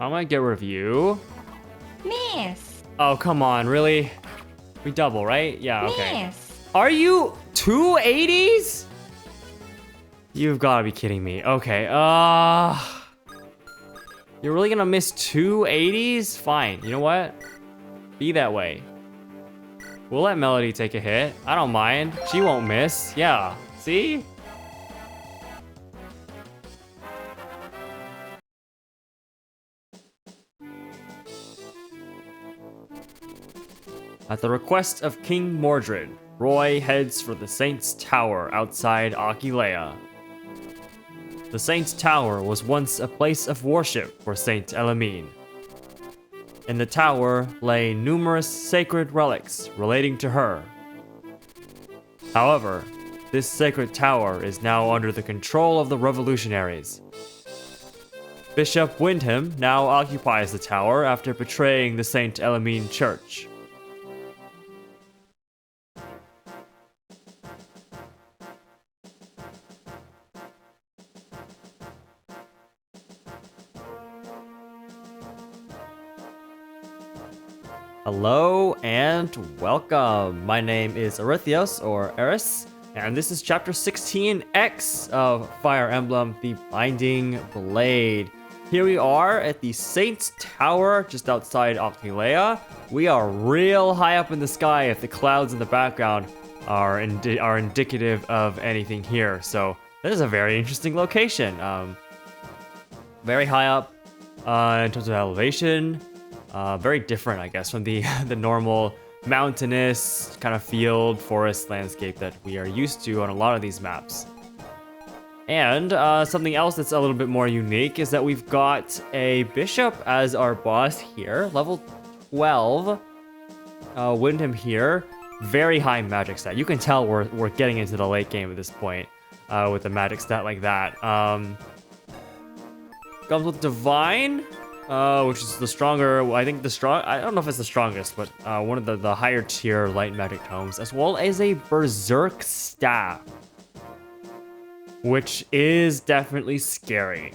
I'm gonna get rid of you. Miss. Oh, come on, really? We double, right? Yeah, okay. Miss. Are you 280s? You've gotta be kidding me. Okay, you're really gonna miss 280s? Fine, you know what? Be that way. We'll let Melody take a hit. I don't mind. She won't miss. Yeah, see? At the request of King Mordred, Roy heads for the Saint's Tower outside Aquileia. The Saint's Tower was once a place of worship for Saint Elamine. In the tower lay numerous sacred relics relating to her. However, this sacred tower is now under the control of the revolutionaries. Bishop Windham now occupies the tower after betraying the Saint Elamine Church. Hello and welcome. My name is Arithios, or Eris, and this is Chapter 16X of Fire Emblem, The Binding Blade. Here we are at the Saint's Tower, just outside Aquileia. We are real high up in the sky if the clouds in the background are indicative of anything here. So this is a very interesting location. Very high up in terms of elevation. Very different, I guess, from the the normal mountainous kind of field forest landscape that we are used to on a lot of these maps. And something else that's a little bit more unique is that we've got a bishop as our boss here, level 12. Windham here, very high magic stat. You can tell we're getting into the late game at this point with a magic stat like that. Comes with divine. Which is the stronger, I think I don't know if it's the strongest, but one of the higher tier light magic tomes, as well as a berserk staff, which is definitely scary.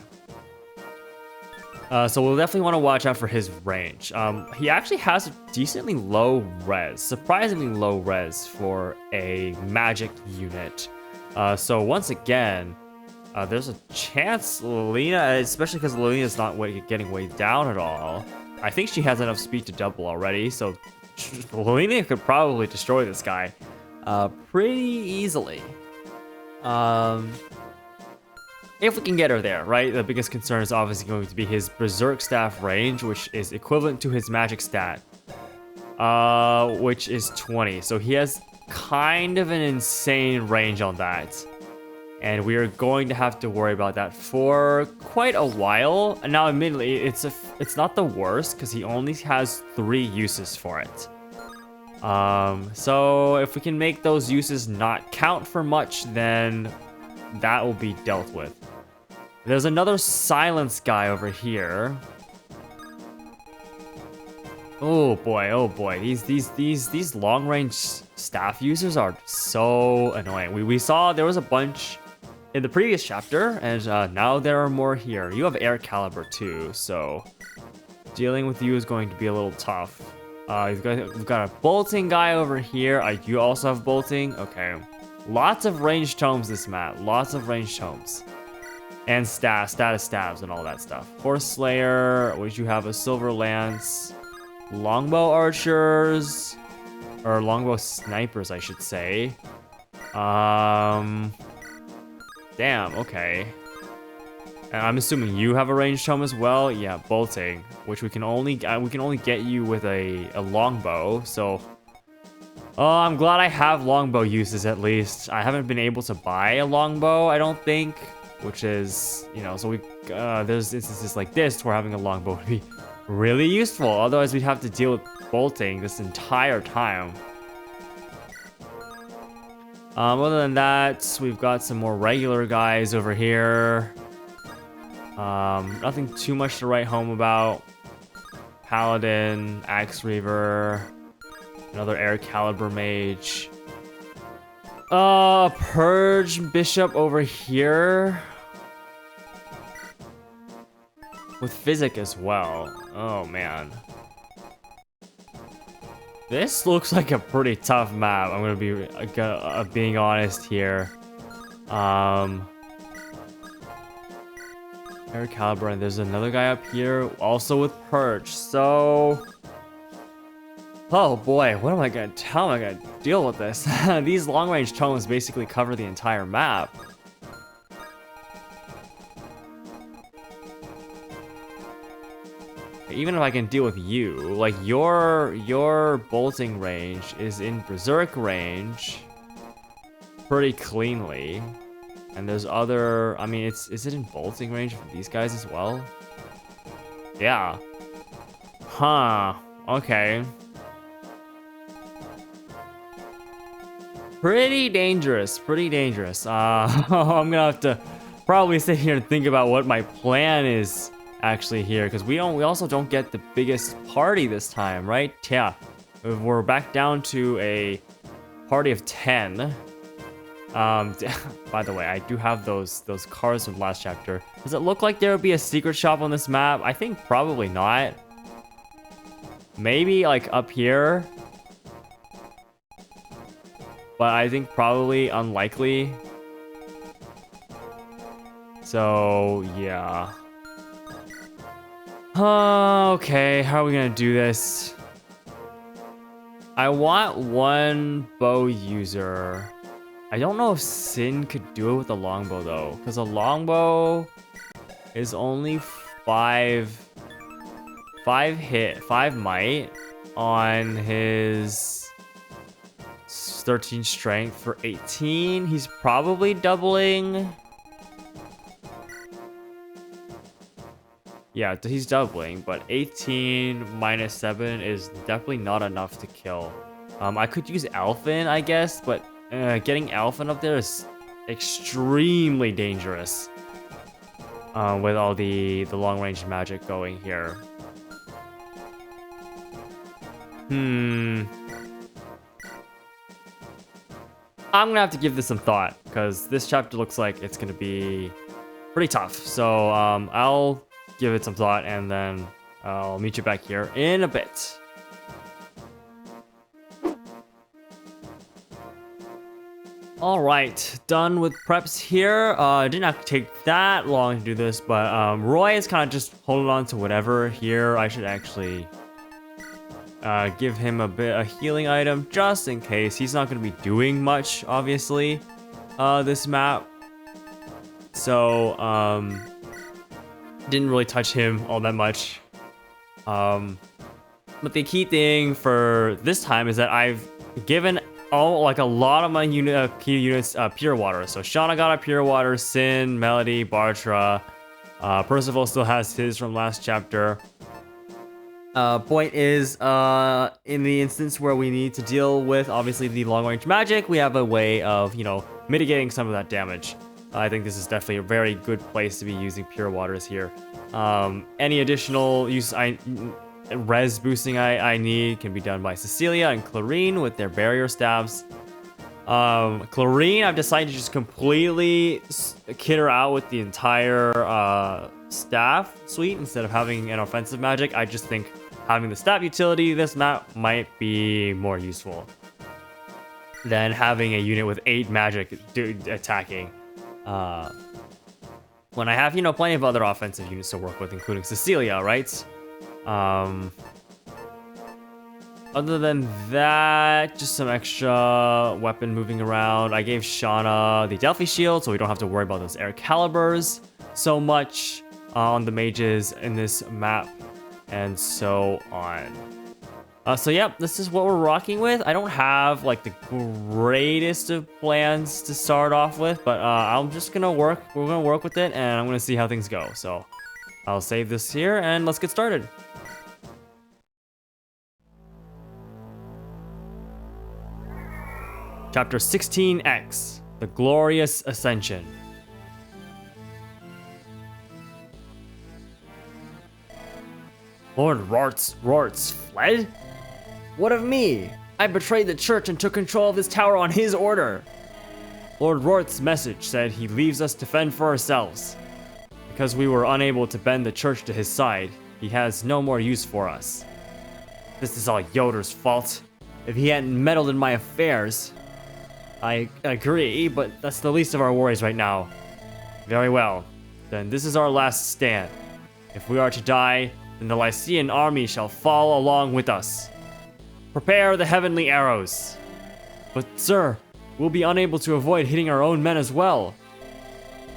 So we'll definitely want to watch out for his range. He actually has a decently low res, surprisingly low res for a magic unit. So once again, there's a chance Lilina, especially because Lilina is not getting weighed down at all. I think she has enough speed to double already, so Lilina could probably destroy this guy pretty easily. If we can get her there, right? The biggest concern is obviously going to be his Berserk Staff range, which is equivalent to his magic stat, which is 20. So he has kind of an insane range on that. And we are going to have to worry about that for quite a while. And now, admittedly, it's not the worst because he only has 3 uses for it. So if we can make those uses not count for much, then that will be dealt with. There's another silence guy over here. Oh boy! These long range staff users are so annoying. We saw there was a bunch in the previous chapter, and now there are more here. You have air caliber too, so dealing with you is going to be a little tough. We've got a bolting guy over here. You also have bolting. Okay, lots of ranged tomes this map. Lots of ranged tomes. And status stabs and all that stuff. Horse Slayer, which you have a silver lance. Longbow archers, or longbow snipers, I should say. Damn, okay. And I'm assuming you have a ranged tome as well. Yeah, bolting, which we can only get you with a longbow. So, I'm glad I have longbow uses at least. I haven't been able to buy a longbow, I don't think, which is, you know, so there's instances like this where having a longbow would be really useful. Otherwise, we'd have to deal with bolting this entire time. Other than that, we've got some more regular guys over here. Nothing too much to write home about. Paladin, Axe Reaver, another Air Caliber Mage. Purge Bishop over here. with physic as well. Oh man. This looks like a pretty tough map. I'm gonna be being honest here. Air Caliber, and there's another guy up here also with Perch. So, oh boy, how am I gonna deal with this? These long-range tomes basically cover the entire map. Even if I can deal with you, like your bolting range is in Berserk range pretty cleanly. And there's other, I mean, is it in bolting range for these guys as well? Yeah. Huh. Okay. Pretty dangerous, pretty dangerous. I'm gonna have to probably sit here and think about what my plan is actually here, because we also don't get the biggest party this time, right? Yeah. We're back down to a party of 10. By the way, I do have those cards from last chapter. Does it look like there would be a secret shop on this map? I think probably not. Maybe like up here. But I think probably unlikely. So, yeah. Okay, how are we gonna do this? I want one bow user. I don't know if Sin could do it with a longbow though, because a longbow is only 5 might on his 13 strength for 18. He's probably doubling. Yeah, he's doubling, but 18 minus 7 is definitely not enough to kill. I could use Elfin, I guess, but getting Elfin up there is extremely dangerous with all the long-range magic going here. I'm gonna have to give this some thought, because this chapter looks like it's gonna be pretty tough. So I'll give it some thought, and then I'll meet you back here in a bit. All right, done with preps here. It didn't have to take that long to do this, but Roy is kind of just holding on to whatever here. I should actually give him a healing item just in case. He's not going to be doing much, obviously, this map. So, didn't really touch him all that much. But the key thing for this time is that I've given a lot of my key units pure water. So Shauna got a pure water, Sin, Melody, Bartra, Percival still has his from last chapter. Point is, in the instance where we need to deal with obviously the long range magic, we have a way of, mitigating some of that damage. I think this is definitely a very good place to be using pure waters here. Any additional use res boosting I need can be done by Cecilia and Clarine with their barrier staves. Clarine, I've decided to just completely kit her out with the entire staff suite instead of having an offensive magic. I just think having the staff utility this map might be more useful than having a unit with 8 magic attacking. When I have, plenty of other offensive units to work with, including Cecilia, right? Other than that, just some extra weapon moving around. I gave Shauna the Delphi shield, so we don't have to worry about those air calibers so much on the mages in this map, and so on. So yep, this is what we're rocking with. I don't have like the greatest of plans to start off with, but I'm just gonna we're gonna work with it, and I'm gonna see how things go. So I'll save this here and let's get started. Chapter 16X, The Glorious Ascension. Lord Rorts fled? What of me? I betrayed the church and took control of this tower on his order. Lord Rort's message said he leaves us to fend for ourselves. The because we were unable to bend the church to his side, he has no more use for us. This is all Yoder's fault. If he hadn't meddled in my affairs. I agree, but that's the least of our worries right now. Very well. Then this is our last stand. If we are to die, then the Lycian army shall fall along with us. Prepare the heavenly arrows. But sir, we'll be unable to avoid hitting our own men as well.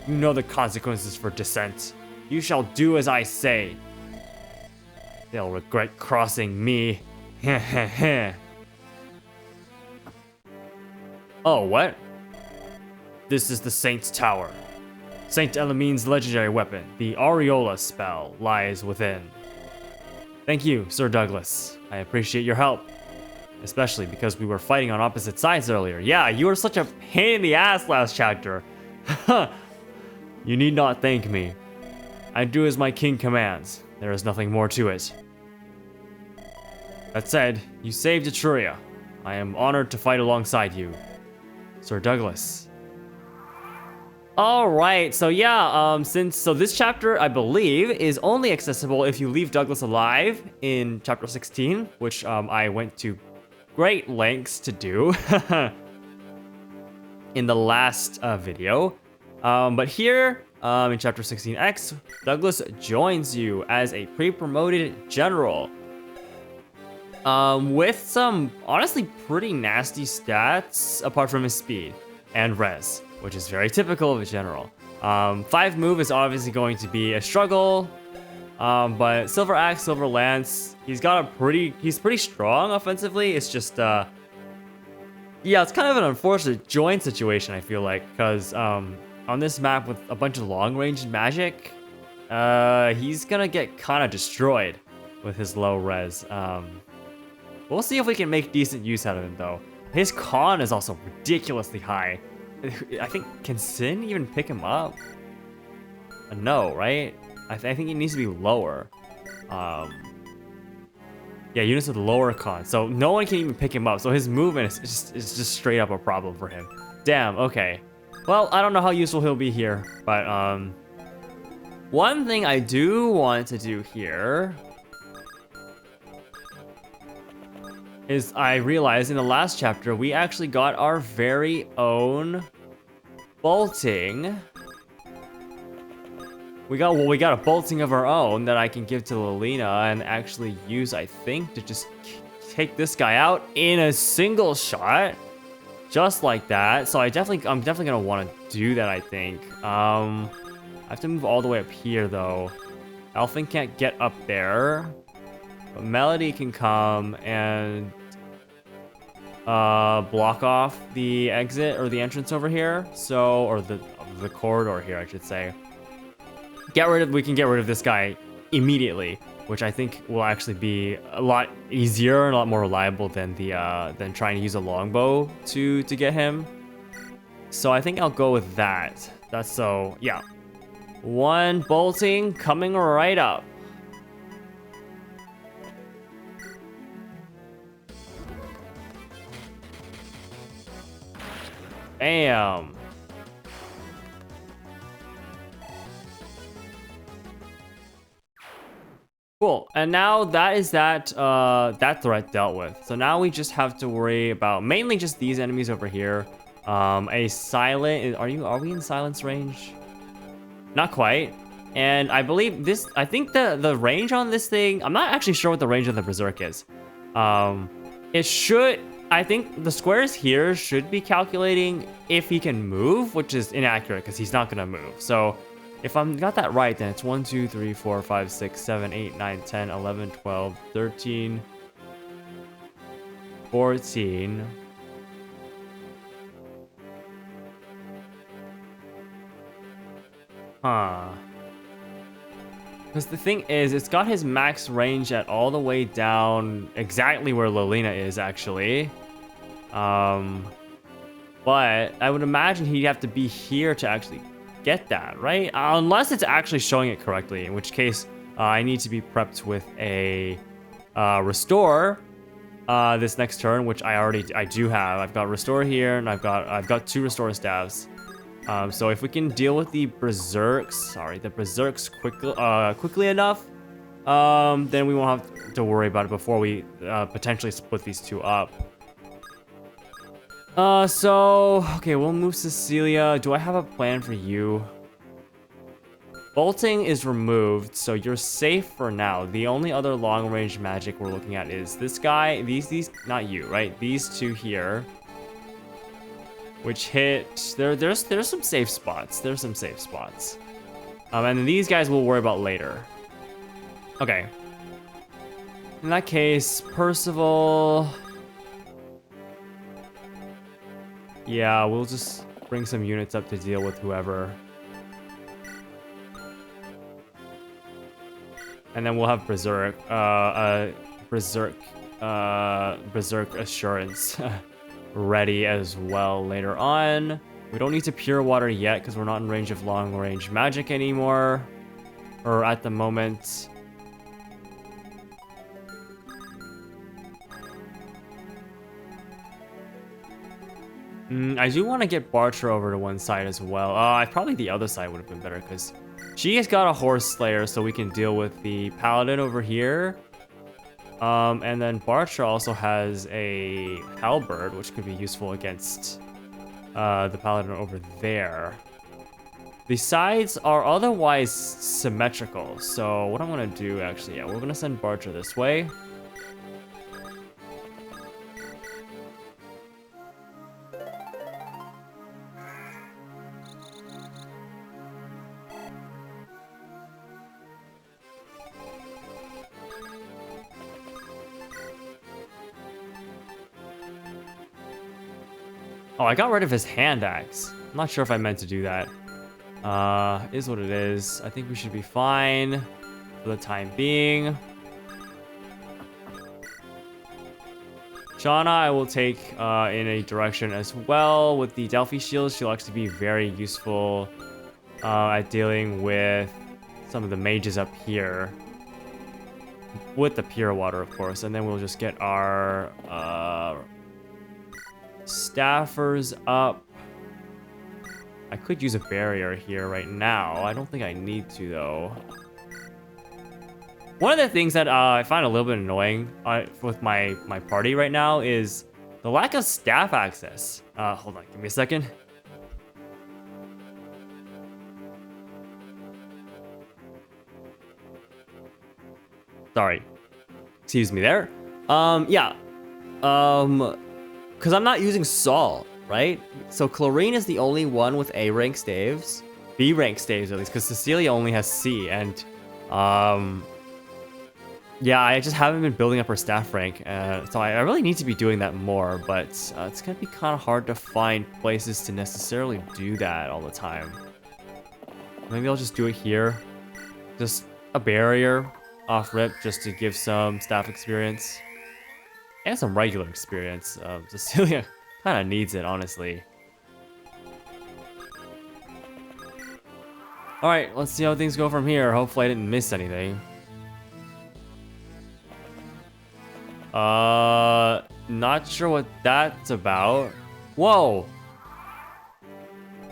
You know the consequences for dissent. You shall do as I say. They'll regret crossing me. Heh heh heh. Oh, what? This is the Saint's Tower. Saint Elamine's legendary weapon, the Aureola spell, lies within. Thank you, Sir Douglas. I appreciate your help. Especially because we were fighting on opposite sides earlier. Yeah, you were such a pain in the ass last chapter. You need not thank me. I do as my king commands. There is nothing more to it. That said, you saved Etruria. I am honored to fight alongside you. Sir Douglas. All right, so yeah, so this chapter, I believe, is only accessible if you leave Douglas alive in chapter 16, which I went to great lengths to do in the last video. But here, in chapter 16X, Douglas joins you as a pre-promoted general. With some, honestly, pretty nasty stats, apart from his speed and res, which is very typical of a general. 5 move is obviously going to be a struggle, but Silver Axe, Silver Lance, he's pretty strong offensively. It's just, yeah, it's kind of an unfortunate join situation, I feel like, because, on this map with a bunch of long-range magic, he's gonna get kind of destroyed with his low res. We'll see if we can make decent use out of him, though. His con is also ridiculously high. I think, can Sin even pick him up? No, right? I think he needs to be lower. Yeah, units with lower con. So no one can even pick him up. So his movement is just straight up a problem for him. Damn, okay. Well, I don't know how useful he'll be here, but one thing I do want to do here is I realized in the last chapter, we actually got our very own bolting. We got a bolting of our own that I can give to Lilina and actually use, I think, to just take this guy out in a single shot. Just like that. So I'm definitely gonna want to do that, I think. I have to move all the way up here, though. Elfin can't get up there. But Melody can come and block off the exit or the entrance over here. So, or the corridor here, I should say. We can get rid of this guy immediately, which I think will actually be a lot easier and a lot more reliable than than trying to use a longbow to get him. So I think I'll go with that. That's so, yeah. 1 bolting coming right up. Bam. Cool, and now that is that threat dealt with. So now we just have to worry about mainly just these enemies over here. A silent, are we in silence range? Not quite. And I believe I think the range on this thing, I'm not actually sure what the range of the Berserk is. I think the squares here should be calculating if he can move, which is inaccurate because he's not gonna move. So if I got that right, then it's 1, 2, 3, 4, 5, 6, 7, 8, 9, 10, 11, 12, 13, 14. Huh. Because the thing is, it's got his max range at all the way down exactly where Lilina is, actually. But I would imagine he'd have to be here to actually get that, right? Unless it's actually showing it correctly, in which case I need to be prepped with a restore this next turn, which I do have. I've got restore here, and I've got 2 restore staves. So if we can deal with the berserks, quickly enough, then we won't have to worry about it before we potentially split these two up. Okay, we'll move Cecilia. Do I have a plan for you? Bolting is removed, so you're safe for now. The only other long-range magic we're looking at is this guy. These, not you, right? These two here, which hit. There's some safe spots. There's some safe spots. And then these guys we'll worry about later. Okay. In that case, Percival. Yeah, we'll just bring some units up to deal with whoever. And then we'll have Berserk Assurance ready as well later on. We don't need to Pure Water yet because we're not in range of long-range magic anymore. Or at the moment. I do want to get Bartra over to one side as well. Probably the other side would have been better because she has got a Horse Slayer, so we can deal with the Paladin over here. And then Bartra also has a Halberd, which could be useful against the Paladin over there. The sides are otherwise symmetrical, so what I'm going to do actually, yeah, we're going to send Bartra this way. Oh, I got rid of his hand axe. I'm not sure if I meant to do that. Is what it is. I think we should be fine for the time being. Shauna, I will take in a direction as well. With the Delphi shields, she'll actually be very useful at dealing with some of the mages up here. With the pure water, of course. And then we'll just get our staffers up. I could use a barrier here right now. I don't think I need to, though. One of the things that I find a little bit annoying with my party right now is the lack of staff access. Hold on, give me a second. Sorry. Excuse me there. Yeah. Because I'm not using Saul, right? So Chlorine is the only one with A rank staves. B rank staves, at least, because Cecilia only has C. And, yeah, I just haven't been building up her staff rank. So I really need to be doing that more, but it's going to be kind of hard to find places to necessarily do that all the time. Maybe I'll just do it here. Just a barrier off rip just to give some staff experience. And some regular experience. Cecilia kind of needs it, honestly. Alright, let's see how things go from here. Hopefully I didn't miss anything. Not sure what that's about. Whoa!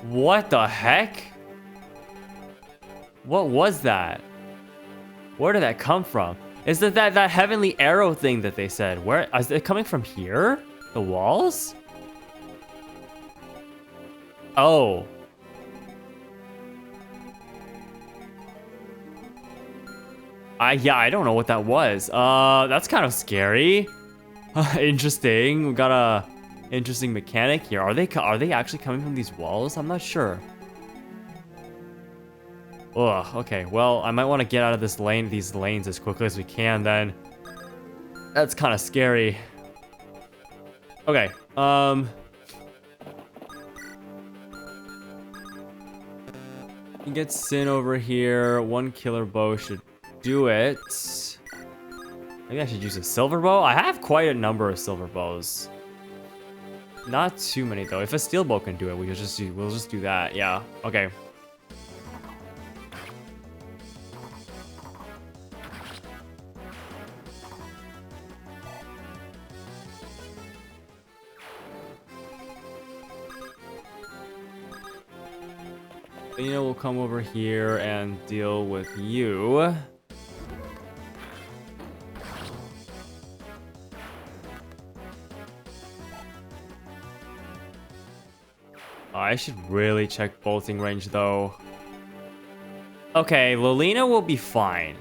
What the heck? What was that? Where did that come from? Is that heavenly arrow thing that they said? Where is it coming from here? The walls? Oh. Yeah, I don't know what that was. That's kind of scary. Interesting. We got a interesting mechanic here. Are they actually coming from these walls? I'm not sure. Ugh, okay. Well, I might want to get out of these lanes as quickly as we can then. That's kind of scary. Okay. You get Sin over here. One killer bow should do it. Maybe I should use a silver bow. I have quite a number of silver bows. Not too many though. If a steel bow can do it, we'll just do that. Yeah. Okay. Lolina will come over here and deal with you. I should really check bolting range though. Okay, Lolina will be fine.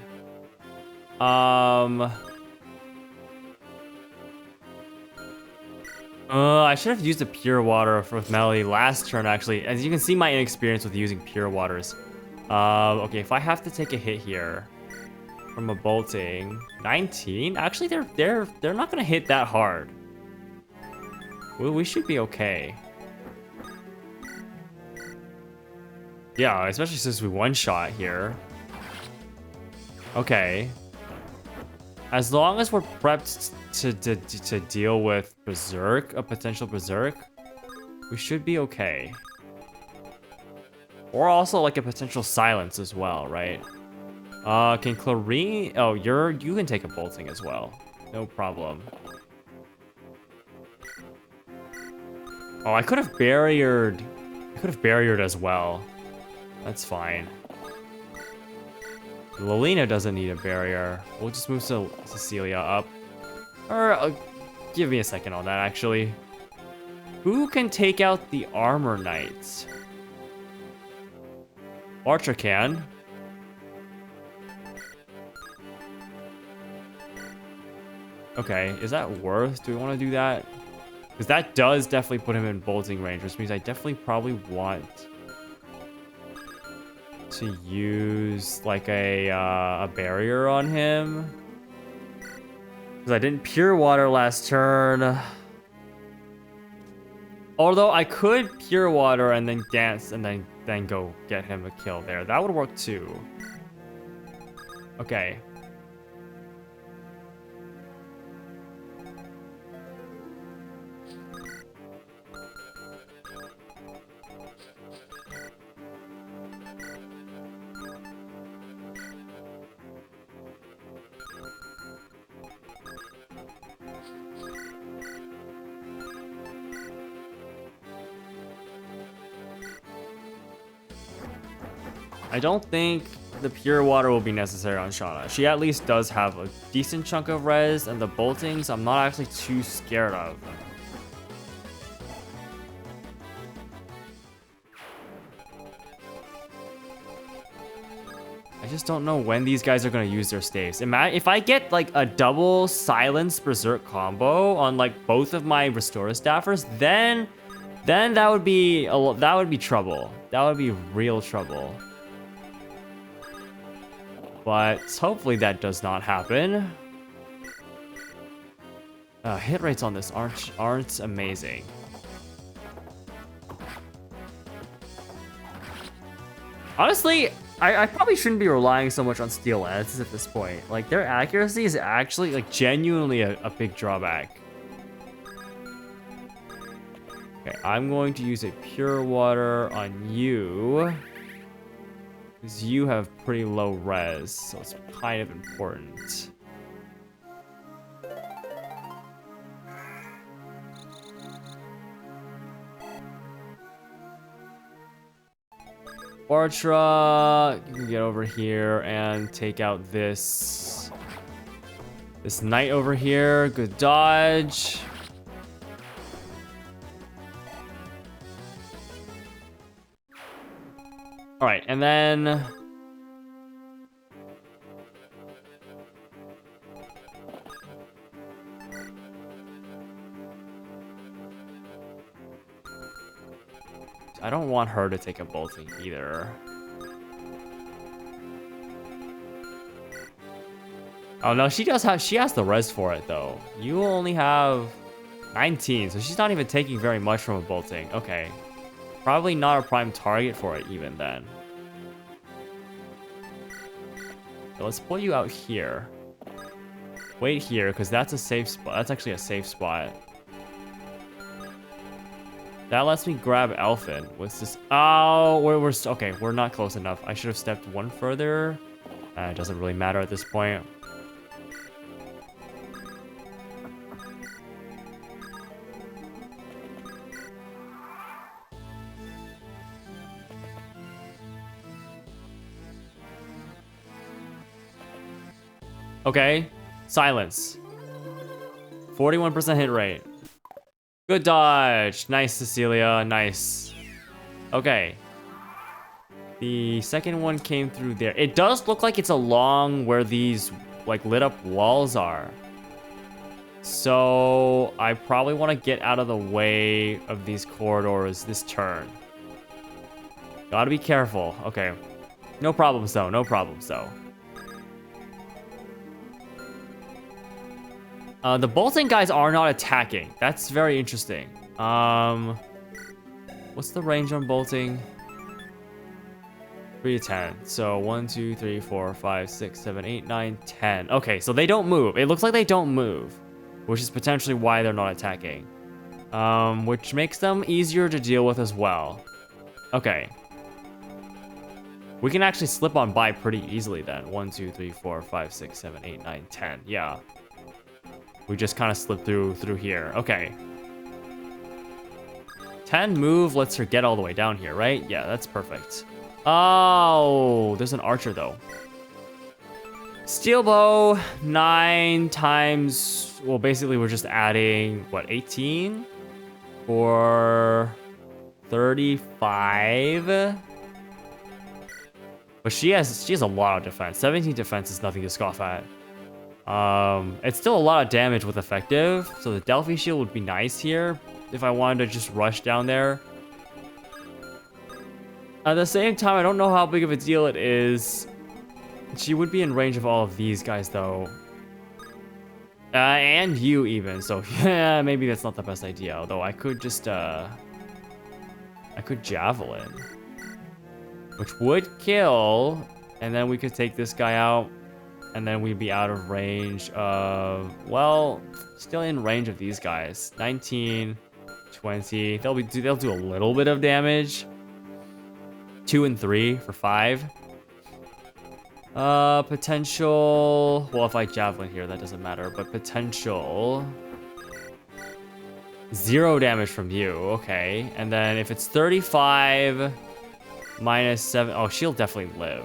I should have used the pure water with Melody last turn actually. As you can see, my inexperience with using pure waters. Okay, if I have to take a hit here from a bolting, 19. Actually, they're not gonna hit that hard. Well, we should be okay. Yeah, especially since we one-shot here. Okay. As long as we're prepped to deal with Berserk, a potential Berserk, we should be okay. Or also like a potential Silence as well, right? Can Clarine... Oh, you can take a bolting as well. No problem. Oh, I could have barriered... I could have barriered as well. That's fine. Lolina doesn't need a barrier. We'll just move Cecilia up. Or, give me a second on that, actually. Who can take out the Armor Knights? Archer can. Okay, is that worth? Do we want to do that? Because that does definitely put him in bolting range, which means I definitely probably want to use like a barrier on him. Because I didn't pure water last turn. Although I could pure water and then dance and then go get him a kill there. That would work too. Okay. I don't think the pure water will be necessary on Shauna. She at least does have a decent chunk of res, and the boltings I'm not actually too scared of. I just don't know when these guys are going to use their staves. If I get like a double silence berserk combo on like both of my Restore staffers, then that would be trouble. That would be real trouble. But hopefully that does not happen. Hit rates on this aren't amazing. Honestly, I probably shouldn't be relying so much on steel lances at this point. Like, their accuracy is actually like genuinely a big drawback. Okay, I'm going to use a pure water on you. Because you have pretty low res, so it's kind of important. Bartra, you can get over here and take out this knight over here. Good dodge. All right, and then I don't want her to take a bolting either. Oh no, she has the res for it though. You only have 19, so she's not even taking very much from a bolting. Okay. Probably not a prime target for it even then. So let's pull you out here. Wait here, because that's a safe spot. That's actually a safe spot. That lets me grab Elfin. What's this? Oh, we're okay. We're not close enough. I should have stepped one further. It doesn't really matter at this point. Okay. Silence. 41% hit rate. Good dodge. Nice, Cecilia. Nice. Okay. The second one came through there. It does look like it's along where these like lit up walls are. So I probably want to get out of the way of these corridors this turn. Gotta be careful. Okay. No problems though. No problems though. The bolting guys are not attacking. That's very interesting. What's the range on bolting? 3 to 10. So 1, 2, 3, 4, 5, 6, 7, 8, 9, 10. Okay, so they don't move. It looks like they don't move, which is potentially why they're not attacking. Which makes them easier to deal with as well. Okay. We can actually slip on by pretty easily then. 1, 2, 3, 4, 5, 6, 7, 8, 9, 10. Yeah. We just kind of slip through here. Okay. 10 move lets her get all the way down here, right? Yeah, that's perfect. Oh, there's an archer though. Steel bow, 9 times... Well, basically we're just adding, what, 18? For 35? But she has a lot of defense. 17 defense is nothing to scoff at. It's still a lot of damage with effective, so the Delphi shield would be nice here if I wanted to just rush down there. At the same time, I don't know how big of a deal it is. She would be in range of all of these guys though. And you even, so yeah, maybe that's not the best idea. Although I could just, I could javelin. Which would kill, and then we could take this guy out. And then we'd be out of range of, well, still in range of these guys. 19, 20. They'll do a little bit of damage. 2 and 3 for 5. Potential. Well, if I javelin here, that doesn't matter. But potential 0 damage from you. Okay. And then if it's 35 minus 7. Oh, she'll definitely live.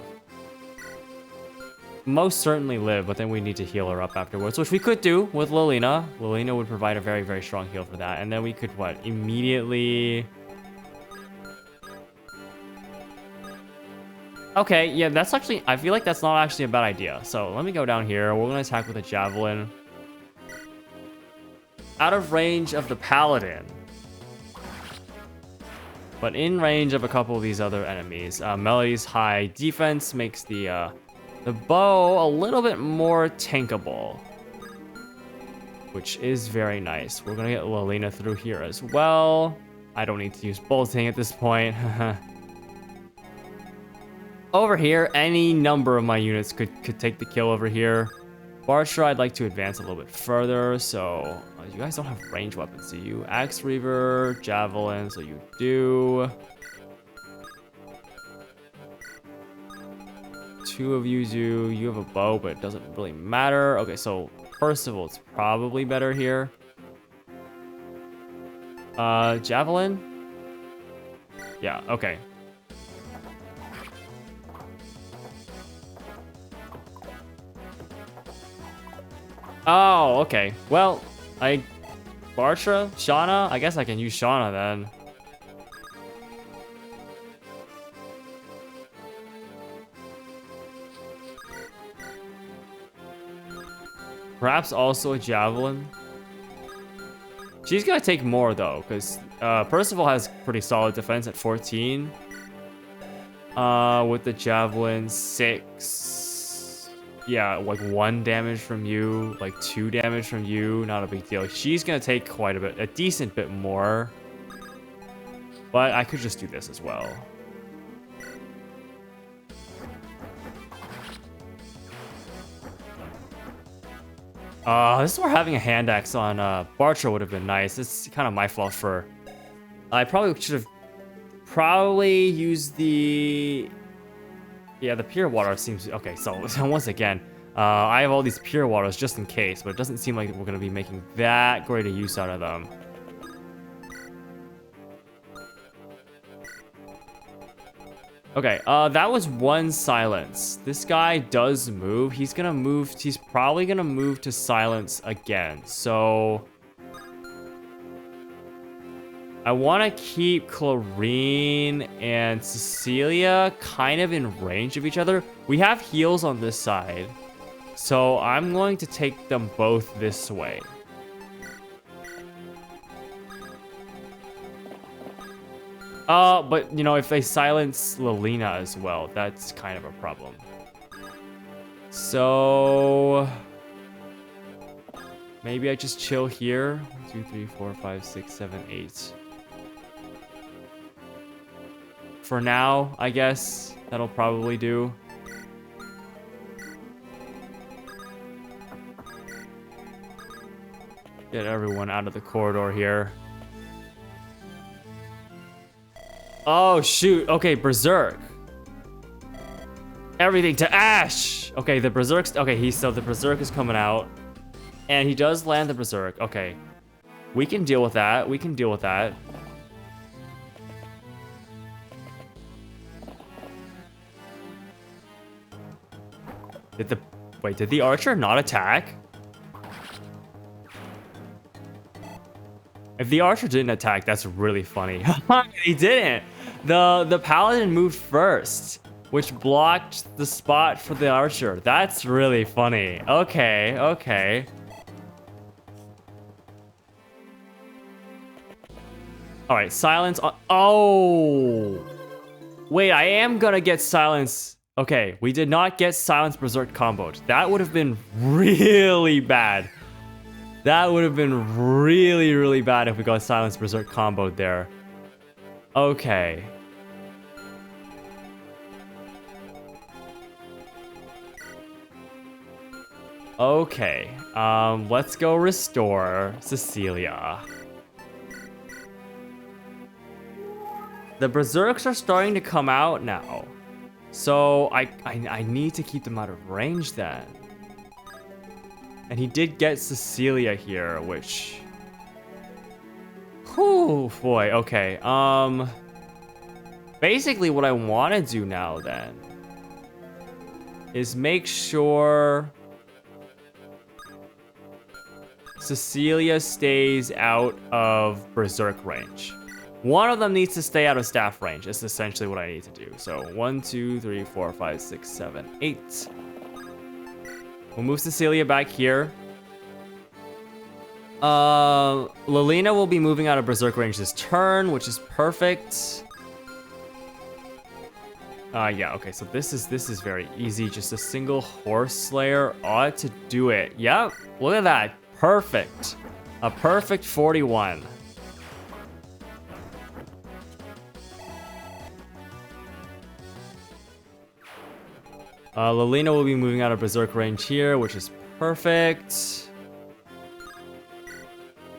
Most certainly live, but then we need to heal her up afterwards, which we could do with Lilina. Lilina would provide a very, very strong heal for that. And then we could, what, immediately... Okay, yeah, that's actually... I feel like that's not actually a bad idea. So let me go down here. We're going to attack with a javelin. Out of range of the paladin. But in range of a couple of these other enemies. Melody's high defense makes the bow a little bit more tankable, which is very nice. We're gonna get Lilina through here as well. I don't need to use bolting at this point. Over here, any number of my units could take the kill over here. Bartra, I'd like to advance a little bit further, so you guys don't have range weapons, do you? Axe Reaver, Javelin, so you do. 2 of you do. You have a bow, but it doesn't really matter. Okay, so first of all, it's probably better here. Javelin? Yeah, okay. Oh, okay. Well, Bartra? Shauna? I guess I can use Shauna then. Perhaps also a javelin. She's gonna take more though, because Percival has pretty solid defense at 14. With the javelin, 6. Yeah, like 1 damage from you, like 2 damage from you. Not a big deal. She's gonna take quite a decent bit more. But I could just do this as well. This is where having a hand axe on Bartra would have been nice. It's kind of my fault for... I probably should have used the... Yeah, the pure water seems... Okay, so once again, I have all these pure waters just in case, but it doesn't seem like we're going to be making that great a use out of them. Okay, that was one silence. This guy does move. He's probably gonna move to silence again. So I want to keep Clarine and Cecilia kind of in range of each other. We have heals on this side, so I'm going to take them both this way. But, you know, if they silence Lilina as well, that's kind of a problem. So maybe I just chill here. 1, 2, 3, 4, 5, 6, 7, 8. For now, I guess that'll probably do. Get everyone out of the corridor here. Oh, shoot. Okay, Berserk. Everything to Ash. Okay, the Berserk's... Okay, so the Berserk is coming out. And he does land the Berserk. Okay. We can deal with that. We can deal with that. Did the Archer not attack? If the Archer didn't attack, that's really funny. He didn't. The Paladin moved first, which blocked the spot for the Archer. That's really funny. Okay, okay. All right, silence on... Oh! Wait, I am gonna get silence. Okay, we did not get silence Berserk comboed. That would have been really bad. That would have been really, really bad if we got silence Berserk comboed there. Okay. Okay. Let's go restore Cecilia. The Berserks are starting to come out now. So I need to keep them out of range then. And he did get Cecilia here, which... Whew, boy, okay. Basically what I want to do now then is make sure Cecilia stays out of Berserk range. One of them needs to stay out of staff range. That's essentially what I need to do. So 1, 2, 3, 4, 5, 6, 7, 8. We'll move Cecilia back here. Lilina will be moving out of Berserk range this turn, which is perfect. Yeah, okay, so this is very easy. Just a single Horse Slayer ought to do it. Yep, look at that. Perfect. A perfect 41. Lilina will be moving out of Berserk range here, which is perfect.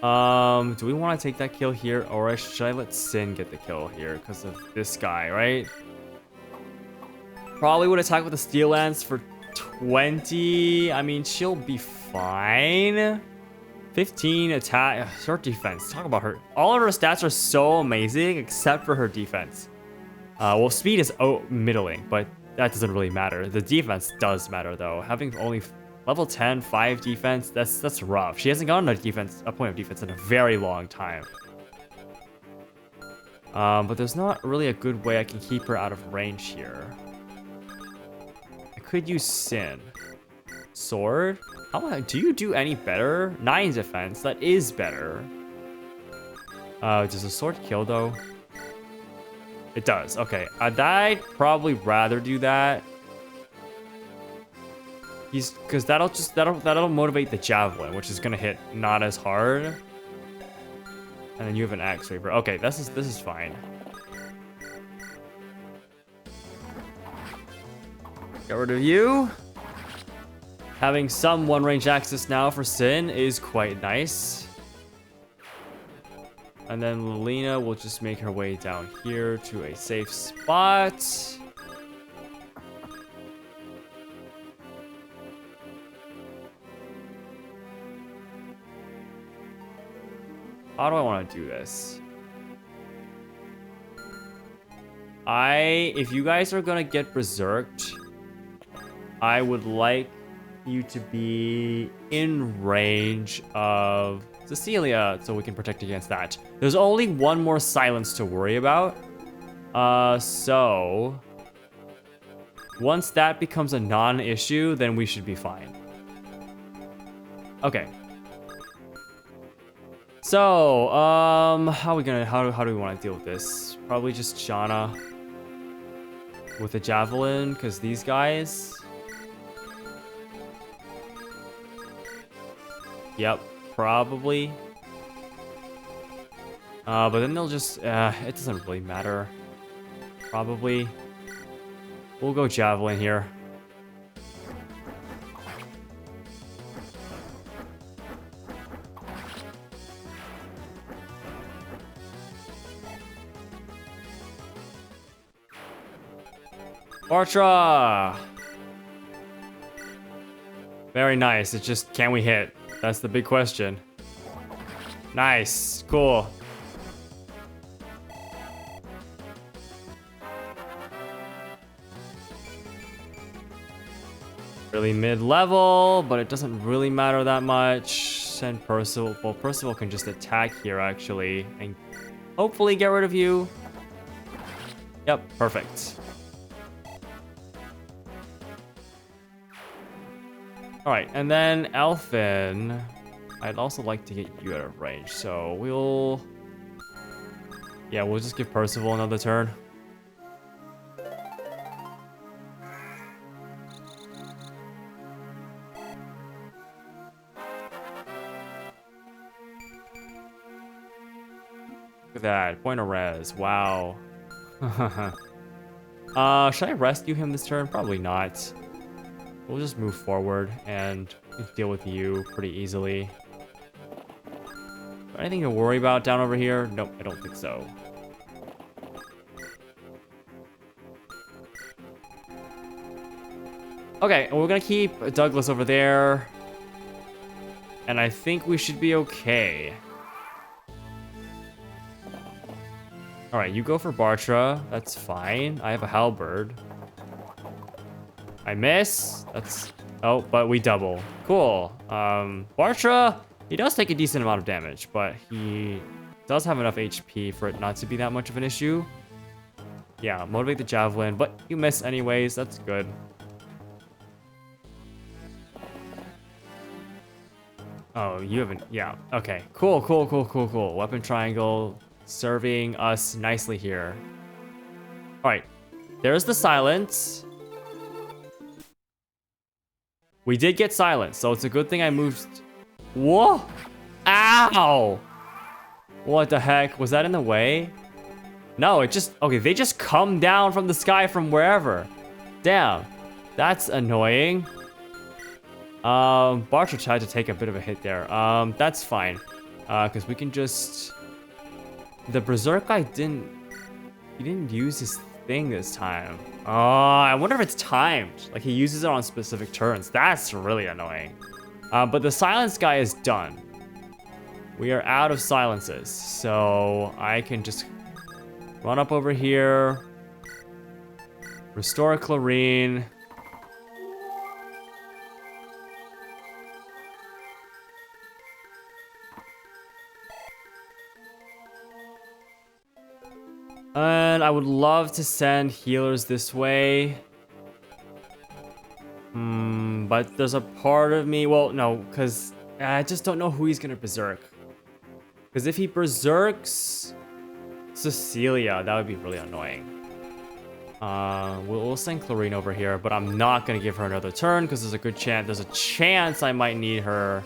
Do we want to take that kill here, or should I let Sin get the kill here because of this guy, right? Probably would attack with a Steel Lance for 20. I mean, she'll be fine. 15 attack, short defense. Talk about her. All of her stats are so amazing except for her defense. Well, speed is middling, but that doesn't really matter. The defense does matter though. Having only level 10, 5 defense, that's rough. She hasn't gotten a point of defense in a very long time. But there's not really a good way I can keep her out of range here. I could use Sin. Sword? Do you do any better? 9 defense, that is better. Does a sword kill though? It does, okay. I'd probably rather do that. Because that'll motivate the javelin, which is gonna hit not as hard. And then you have an axe sweeper. Okay, this is fine. Get rid of you. Having some one-range access now for Sin is quite nice. And then Lilina will just make her way down here to a safe spot. How do I want to do this? If you guys are gonna get berserked, I would like you to be in range of Cecilia so we can protect against that. There's only one more silence to worry about. So once that becomes a non-issue, then we should be fine. Okay. So, how do we want to deal with this? Probably just Shauna with a javelin, because these guys. Yep, probably. But then they'll just, it doesn't really matter. Probably. We'll go javelin here. Bartra! Very nice. It's just, can we hit? That's the big question. Nice. Cool. Really mid-level, but it doesn't really matter that much. Send Percival. Well, Percival can just attack here, actually, and hopefully get rid of you. Yep, perfect. Alright, and then Elfin. I'd also like to get you out of range, so we'll just give Percival another turn. Look at that, point of res, wow. Should I rescue him this turn? Probably not. We'll just move forward and deal with you pretty easily. Anything to worry about down over here? Nope, I don't think so. Okay, we're gonna keep Douglas over there. And I think we should be okay. Alright, you go for Bartra. That's fine. I have a halberd. I miss. That's... Oh, but we double. Cool. Bartra, he does take a decent amount of damage, but he does have enough HP for it not to be that much of an issue. Yeah, motivate the javelin, but you miss anyways. That's good. Oh, you haven't... Yeah, okay. Cool. Weapon triangle serving us nicely here. Alright, there's the silence. We did get silence, so it's a good thing I moved... Whoa! Ow! What the heck? Was that in the way? No, it just... Okay, they just come down from the sky from wherever. Damn. That's annoying. Bartra tried to take a bit of a hit there. That's fine. Because we can just... The Berserk guy didn't... He didn't use his thing this time. Oh, I wonder if it's timed. Like, he uses it on specific turns. That's really annoying. But the silence guy is done. We are out of silences. So, I can just run up over here. Restore Chlorine. And I would love to send healers this way. But there's a part of me... Well, no, because I just don't know who he's going to berserk. Because if he berserks Cecilia, that would be really annoying. We'll send Chlorine over here, but I'm not going to give her another turn because there's a good chance... There's a chance I might need her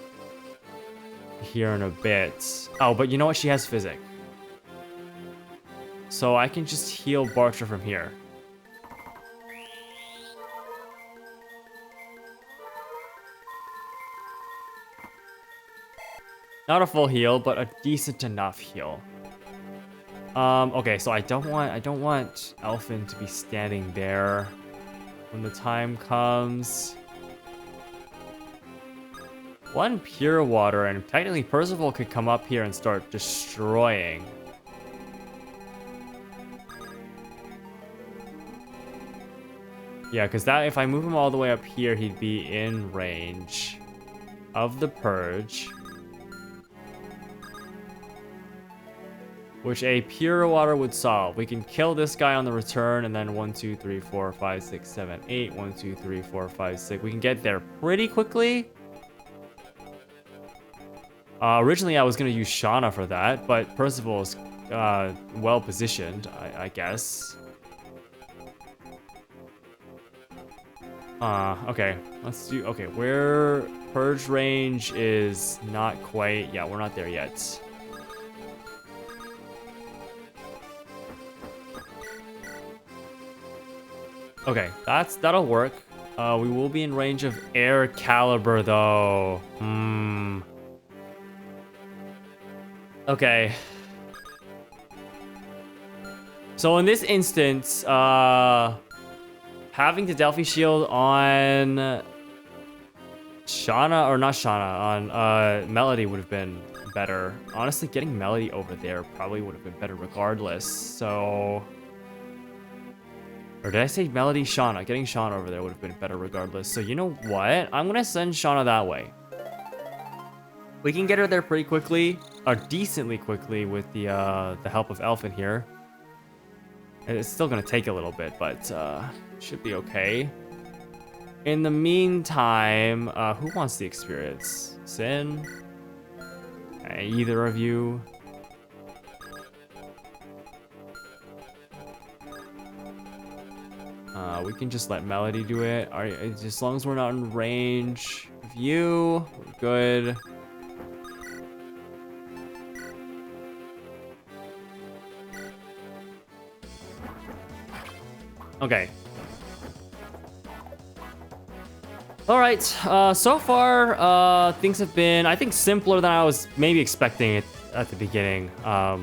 here in a bit. Oh, but you know what? She has Physic. So I can just heal Bartra from here. Not a full heal, but a decent enough heal. Okay, so I don't want Elfin to be standing there when the time comes. One pure water, and technically Percival could come up here and start destroying. Yeah, because that if I move him all the way up here, he'd be in range of the purge. Which a pure water would solve. We can kill this guy on the return, and then 1, 2, 3, 4, 5, 6, 7, 8. 1, 2, 3, 4, 5, 6. We can get there pretty quickly. Originally, I was going to use Shauna for that, but Percival is well positioned, I guess. Okay. Let's do... Okay, where Purge range is not quite... Yeah, we're not there yet. Okay, that'll work. We will be in range of air caliber though. Okay. So in this instance, having the Delphi shield on Shauna, or not Shauna, on Melody would have been better. Honestly, getting Melody over there probably would have been better regardless. So... Or did I say Melody? Shauna. Getting Shauna over there would have been better regardless. So you know what? I'm going to send Shauna that way. We can get her there pretty quickly. Or decently quickly with the help of Elfin here. It's still going to take a little bit, but should be okay. In the meantime, who wants the experience? Sin? Either of you? We can just let Melody do it. As long as we're not in range of you, we're good. Okay. All right. So far, things have been, I think, simpler than I was maybe expecting it at the beginning.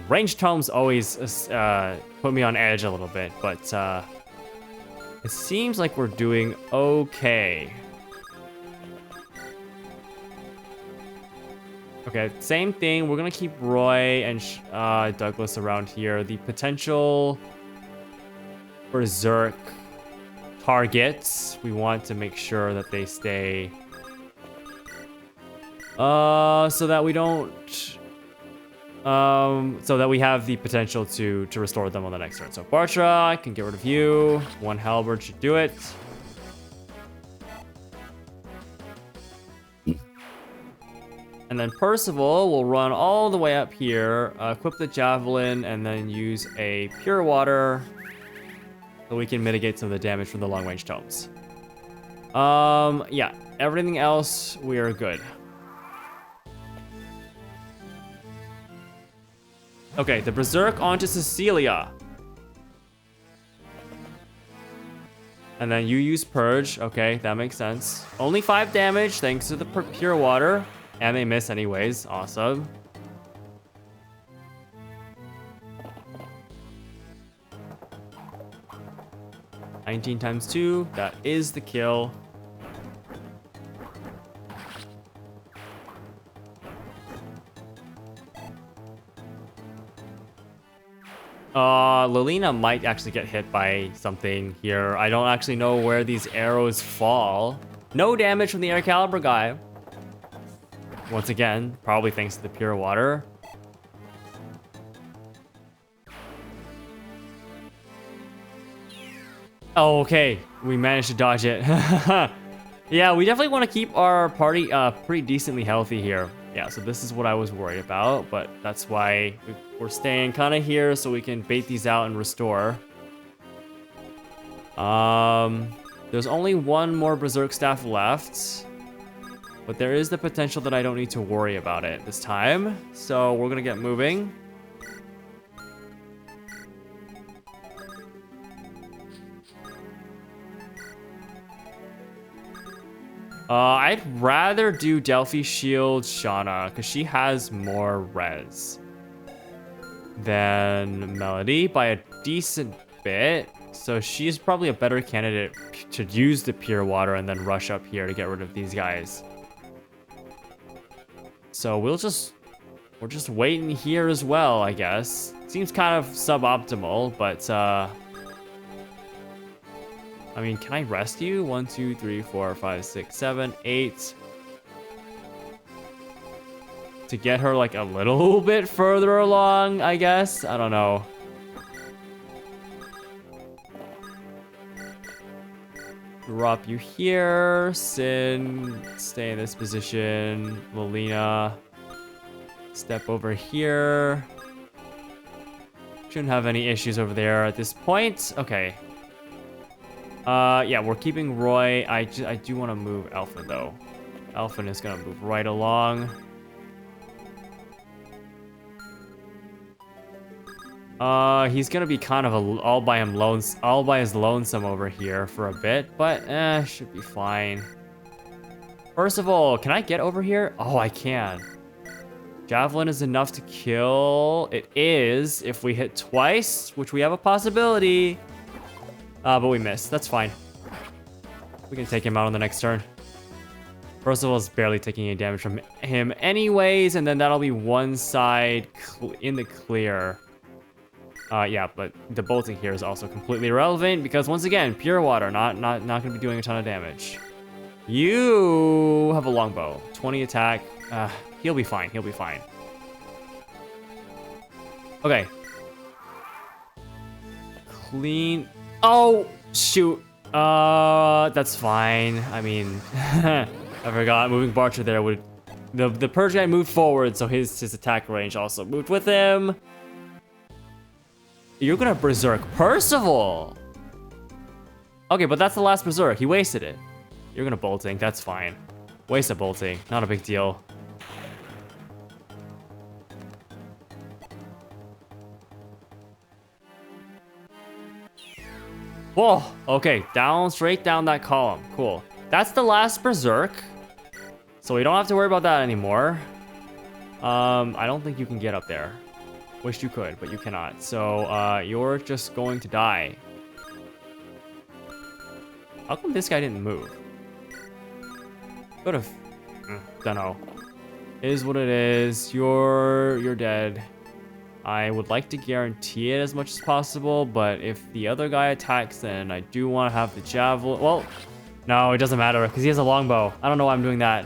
Ranged tomes always put me on edge a little bit, but it seems like we're doing okay. Okay, same thing. We're gonna keep Roy and Douglas around here. The potential Berserk targets, we want to make sure that they stay so that we don't so that we have the potential to restore them on the next turn. So Bartra, I can get rid of you. One halberd should do it. And then Percival will run all the way up here, equip the javelin, and then use a pure water so we can mitigate some of the damage from the long range tomes. Yeah, everything else we are good. Okay, the Berserk onto Cecilia. And then you use Purge. Okay, that makes sense. Only 5 damage thanks to the pure water. And they miss anyways. Awesome. $19 times 2. That is the kill. Lilina might actually get hit by something here. I don't actually know where these arrows fall. No damage from the air caliber guy. Once again, probably thanks to the pure water. Oh, okay. We managed to dodge it. Yeah, we definitely want to keep our party pretty decently healthy here. Yeah, so this is what I was worried about, but that's why we're staying kind of here so we can bait these out and restore. There's only one more Berserk Staff left, but there is the potential that I don't need to worry about it this time. So we're gonna get moving. I'd rather do Delphi Shield Shauna, because she has more res than Melody by a decent bit. So she's probably a better candidate to use the pure water and then rush up here to get rid of these guys. So we're just waiting here as well, I guess. Seems kind of suboptimal, but I mean, can I rest you? 1, 2, 3, 4, 5, 6, 7, 8. To get her like a little bit further along, I guess. I don't know. Drop you here. Sin, stay in this position. Lelina, step over here. Shouldn't have any issues over there at this point. Okay. Yeah, we're keeping Roy. I do want to move Elfin though. Elfin is gonna move right along. He's gonna be kind of all by his lonesome over here for a bit, but should be fine. First of all, can I get over here? Oh, I can. Javelin is enough to kill. It is if we hit twice, which we have a possibility. But we missed. That's fine. We can take him out on the next turn. First of all, it's barely taking any damage from him anyways, and then that'll be one side in the clear. Yeah, but the bolting here is also completely irrelevant because once again, pure water, not gonna be doing a ton of damage. You have a longbow, 20 attack. He'll be fine. He'll be fine. Okay. Clean. Oh shoot. That's fine. I mean, I forgot moving Barcher there would. The Purge guy moved forward, so his attack range also moved with him. You're gonna berserk Percival. Okay, but that's the last berserk. He wasted it. You're gonna bolting. That's fine. Waste of bolting. Not a big deal. Whoa. Okay, straight down that column. Cool. That's the last berserk. So we don't have to worry about that anymore. I don't think you can get up there. Wish you could, but you cannot. So, you're just going to die. How come this guy didn't move? Could've... dunno. Is what it is. You're dead. I would like to guarantee it as much as possible, but if the other guy attacks, then I do want to have the javelin. Well, no, it doesn't matter, because he has a longbow. I don't know why I'm doing that.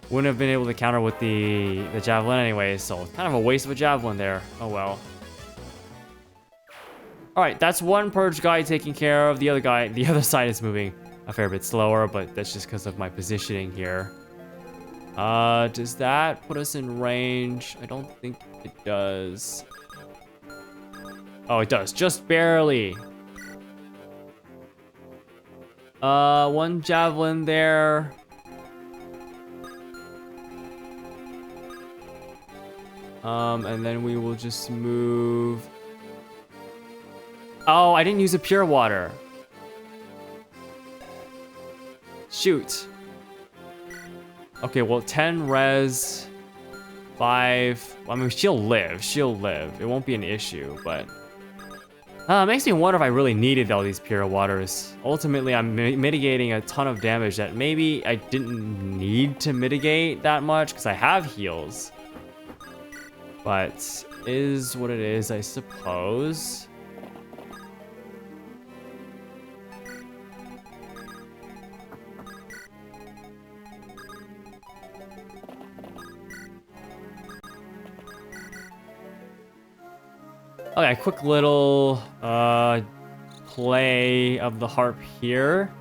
Wouldn't have been able to counter with the javelin anyway, so kind of a waste of a javelin there. Oh well. Alright, that's one Purge guy taken care of. The other side is moving a fair bit slower, but that's just because of my positioning here. Does that put us in range? I don't think it does. Oh, it does, just barely. One javelin there. And then we will just move. Oh, I didn't use a pure water. Shoot. Okay, well, 10 res, 5. I mean, she'll live. She'll live. It won't be an issue, but it makes me wonder if I really needed all these pure waters. Ultimately, I'm mitigating a ton of damage that maybe I didn't need to mitigate that much because I have heals. But is what it is, I suppose. Okay, quick little play of the harp here.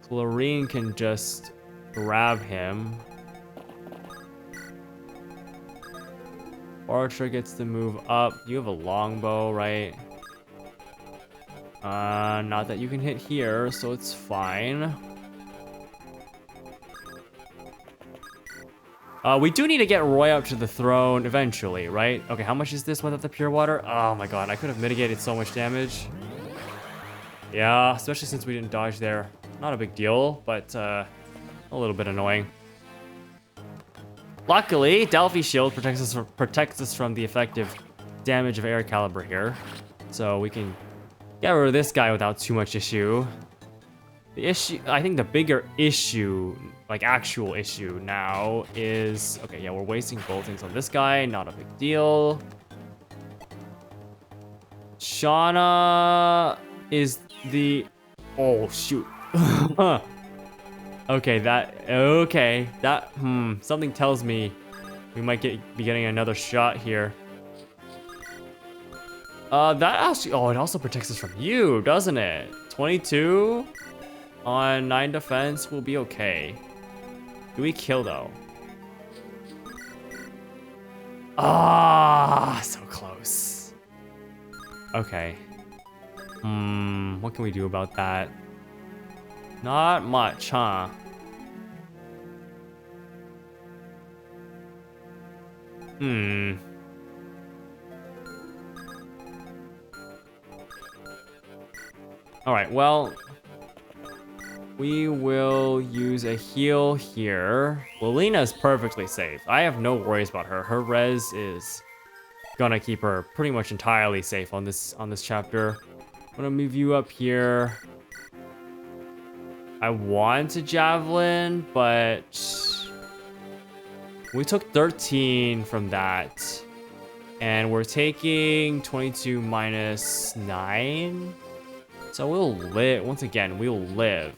Chlorine can just grab him. Archer gets to move up. You have a longbow, right? Not that you can hit here, so it's fine. We do need to get Roy up to the throne eventually, right? Okay, how much is this without the pure water? Oh my god, I could have mitigated so much damage. Yeah, especially since we didn't dodge there. Not a big deal, but a little bit annoying. Luckily, Delphi Shield protects us from the effective damage of air caliber here. So we can get rid of this guy without too much issue. The issue, I think the bigger issue, like actual issue now is, okay, yeah, we're wasting boltings on this guy, not a big deal. Shauna, is the... Oh, shoot. Okay, something tells me we might be getting another shot here. That actually... Oh, it also protects us from you, doesn't it? 22 on 9 defense will be okay. Do we kill, though? Ah, so close. Okay. What can we do about that? Not much, huh? Alright, well, we will use a heal here. Lilina is perfectly safe. I have no worries about her. Her res is gonna keep her pretty much entirely safe on this chapter. I'm gonna move you up here. I want a javelin, but we took 13 from that. And we're taking 22 minus 9. So we'll live. Once again, we'll live.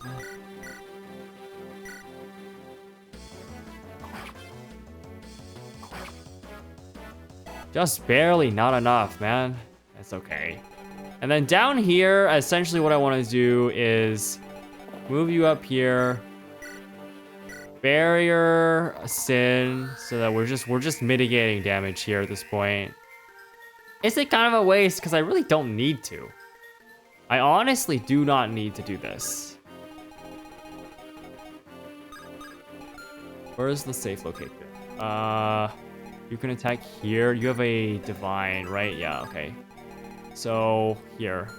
Just barely, not enough, man. That's okay. And then down here, essentially what I want to do is move you up here. Barrier, Sin, so that we're just mitigating damage here at this point. Is it kind of a waste? Because I really don't need to. I honestly do not need to do this. Where is the safe location? You can attack here. You have a divine, right? Yeah, okay. So here.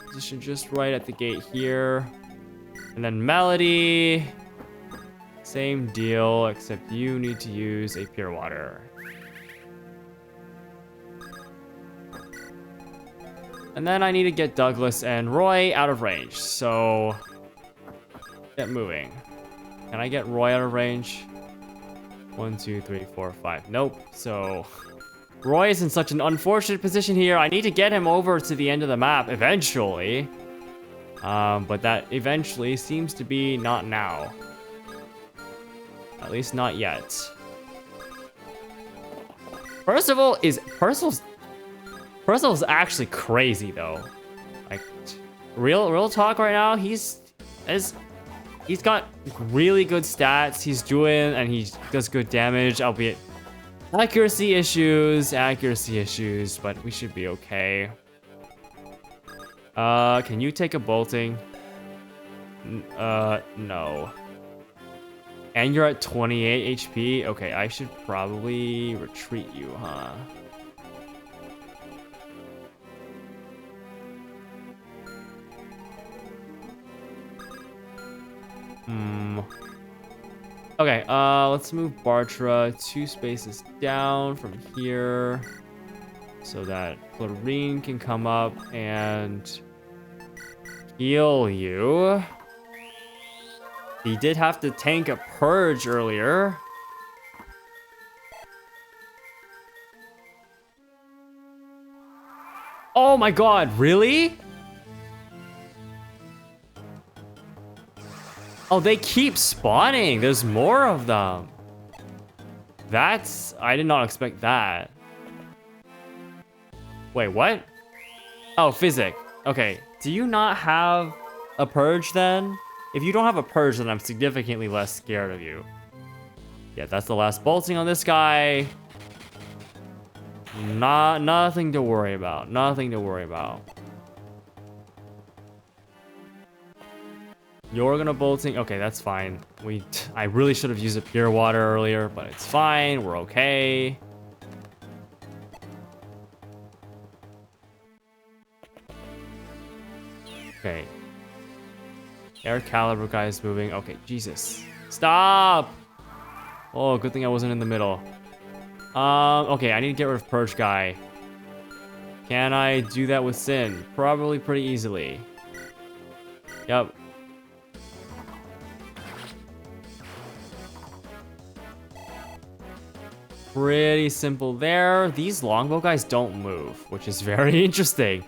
Position just right at the gate here. And then Melody. Same deal, except you need to use a pure water. And then I need to get Douglas and Roy out of range, so get moving. Can I get Roy out of range? 1, 2, 3, 4, 5. Nope. So Roy is in such an unfortunate position here. I need to get him over to the end of the map eventually. But that eventually seems to be not now. At least not yet. Percival's actually crazy though. Like real talk right now, he's got really good stats. He's doing and he does good damage, albeit accuracy issues, but we should be okay. Can you take a bolting? No. And you're at 28 HP? Okay, I should probably retreat you, huh? Okay, let's move Bartra 2 spaces down from here so that Clarine can come up and heal you. He did have to tank a purge earlier. Oh my god, really? Oh, they keep spawning. There's more of them. I did not expect that. Wait, what? Oh, Physic. Okay, do you not have a purge then? If you don't have a purge, then I'm significantly less scared of you. Yeah, that's the last bolting on this guy. Nothing to worry about. Nothing to worry about. You're gonna bolting. Okay, that's fine. I really should have used a pure water earlier, but it's fine. We're okay. Okay. Air caliber guy is moving. Okay, Jesus. Stop! Oh, good thing I wasn't in the middle. Okay, I need to get rid of Purge guy. Can I do that with Sin? Probably pretty easily. Yep. Pretty simple there. These longbow guys don't move, which is very interesting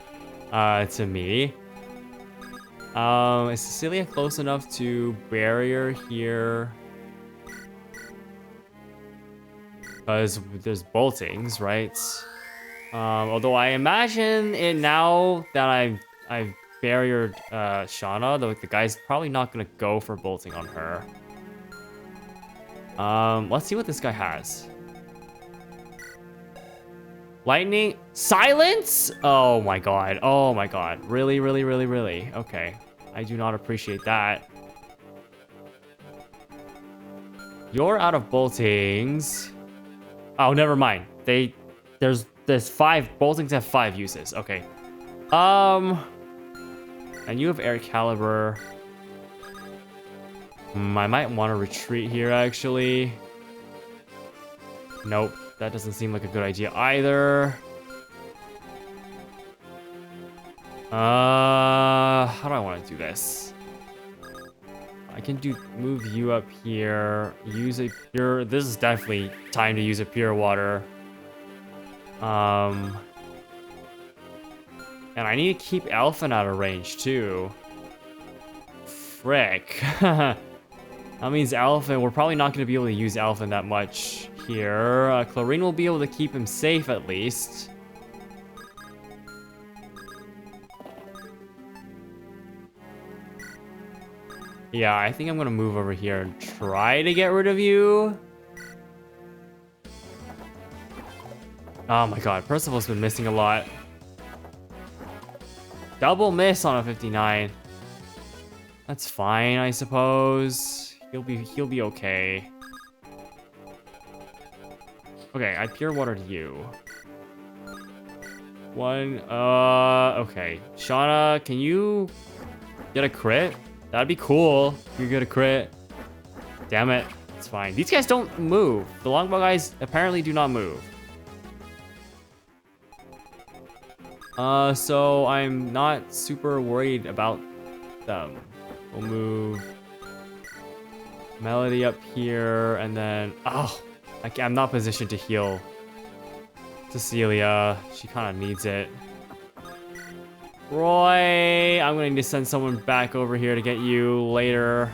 to me. Is Cecilia close enough to barrier here? Because there's boltings, right? Although I imagine it now that I've barriered Shauna, the guy's probably not gonna go for bolting on her. Let's see what this guy has. Lightning, silence? Oh my god. Oh my god. Really, really, really, really. Okay. I do not appreciate that. You're out of boltings. Oh, never mind. There's 5 boltings have 5 uses. Okay. And you have air caliber. I might want to retreat here actually. Nope, that doesn't seem like a good idea either. How do I want to do this? I can move you up here. Use a pure. This is definitely time to use a pure water. And I need to keep Elfin out of range too. Frick. That means Elfin, we're probably not going to be able to use Elfin that much here. Chlorine will be able to keep him safe at least. Yeah, I think I'm going to move over here and try to get rid of you. Oh my god, Percival's been missing a lot. Double miss on a 59. That's fine, I suppose. He'll be okay. Okay, I pure watered you. Okay. Shauna, can you get a crit? That'd be cool. You get a crit. Damn it. It's fine. These guys don't move. The longbow guys apparently do not move. So I'm not super worried about them. We'll move Melody up here, and then... Oh, I'm not positioned to heal Cecilia. She kind of needs it. Roy, I'm going to need to send someone back over here to get you later.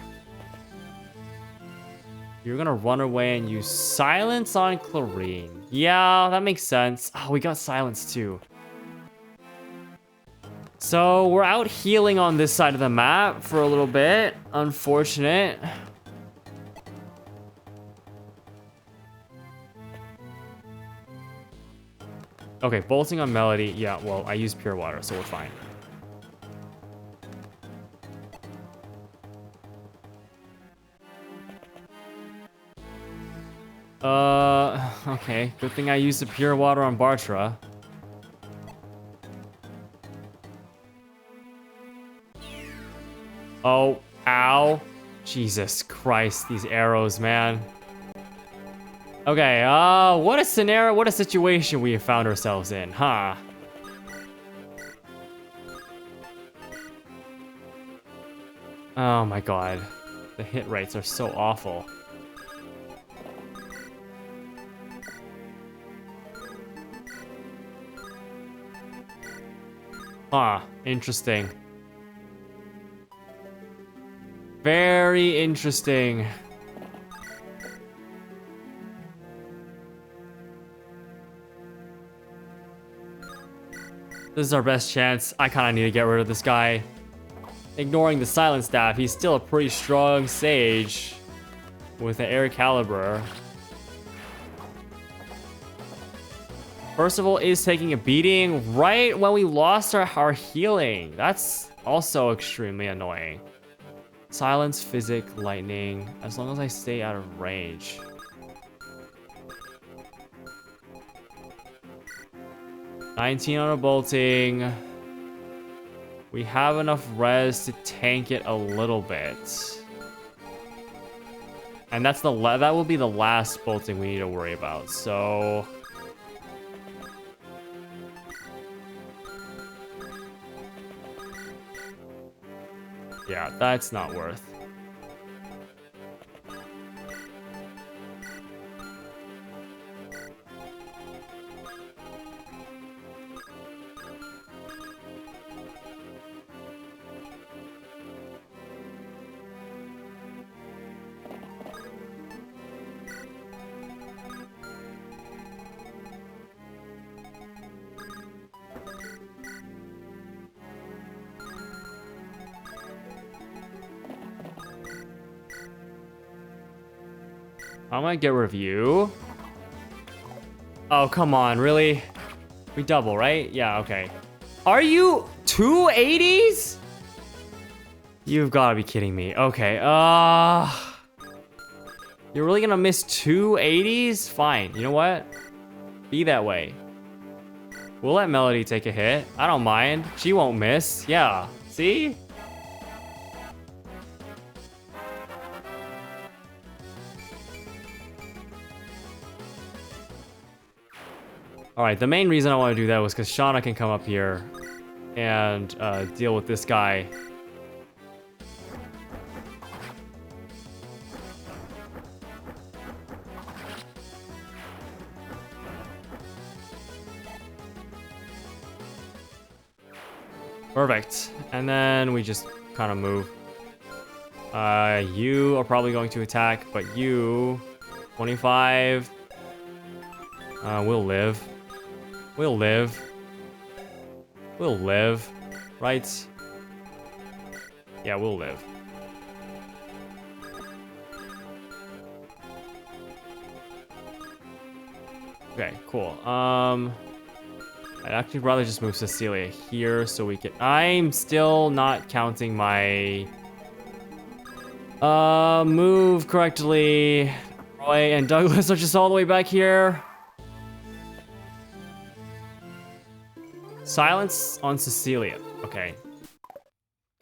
You're going to run away and use silence on Chlorine. Yeah, that makes sense. Oh, we got silence too. So we're out healing on this side of the map for a little bit. Unfortunate. Okay, bolting on Melody. Yeah, well, I use pure water, so we're fine. Okay. Good thing I used the pure water on Bartra. Oh, ow. Jesus Christ, these arrows, man. Okay, what a scenario, what a situation we have found ourselves in, huh? Oh my god. The hit rates are so awful. Huh, interesting. Very interesting. This is our best chance. I kind of need to get rid of this guy. Ignoring the silent staff, he's still a pretty strong sage with an air caliber. Percival is taking a beating right when we lost our healing. That's also extremely annoying. Silence, physic, lightning. As long as I stay out of range. $19 on a bolting. We have enough res to tank it a little bit. And that will be the last bolting we need to worry about. So yeah, that's not worth. I'm gonna get rid of you. Oh, come on, really? We double, right? Yeah, okay. Are you 280s? You've got to be kidding me. Okay, you're really gonna miss 280s? Fine, you know what? Be that way. We'll let Melody take a hit. I don't mind. She won't miss. Yeah, see? Alright, the main reason I want to do that was because Shauna can come up here and deal with this guy. Perfect. And then we just kind of move. You are probably going to attack, but you... 25... we'll live. We'll live. We'll live. Right? Yeah, we'll live. Okay, cool. I'd actually rather just move Cecilia here so we can... I'm still not counting my... move correctly. Roy and Douglas are just all the way back here. Silence on Cecilia. Okay.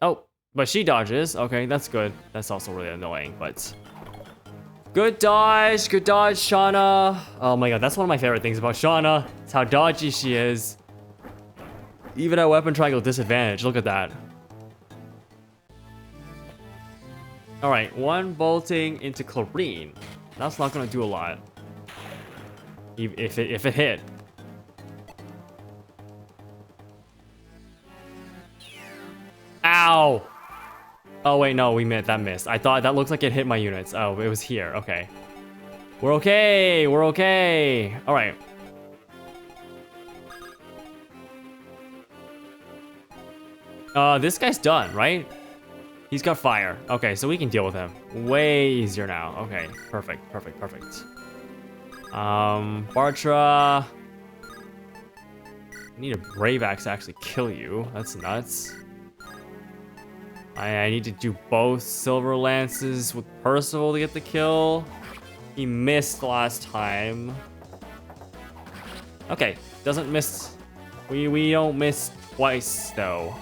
Oh, but she dodges. Okay, that's good. That's also really annoying, but... Good dodge, Shauna. Oh my god, that's one of my favorite things about Shauna. It's how dodgy she is. Even at weapon triangle disadvantage, look at that. Alright, one bolting into Chlorine. That's not gonna do a lot. If it hit. Ow! Oh wait, no, that missed. I thought that looked like it hit my units. Oh, it was here. Okay. We're okay. We're okay. All right. This guy's done, right? He's got fire. Okay, so we can deal with him. Way easier now. Okay, perfect. Bartra. I need a Brave Axe to actually kill you. That's nuts. I need to do both Silver Lances with Percival to get the kill. He missed last time. Okay, doesn't miss. We don't miss twice though.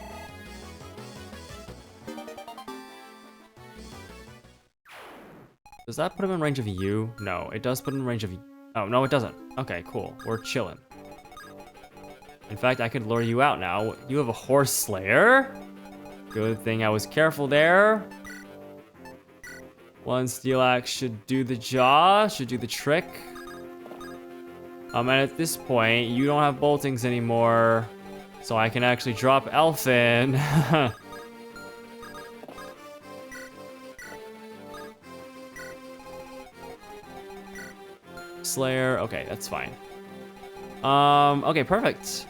Does that put him in range of you? No, it does put him in range of you. Oh, no, it doesn't. Okay, cool. We're chilling. In fact, I could lure you out now. You have a Horse Slayer? Good thing I was careful there. One Steel Axe should do the job, should do the trick. And at this point, you don't have boltings anymore, so I can actually drop Elfin. Slayer, okay, that's fine. Okay, perfect.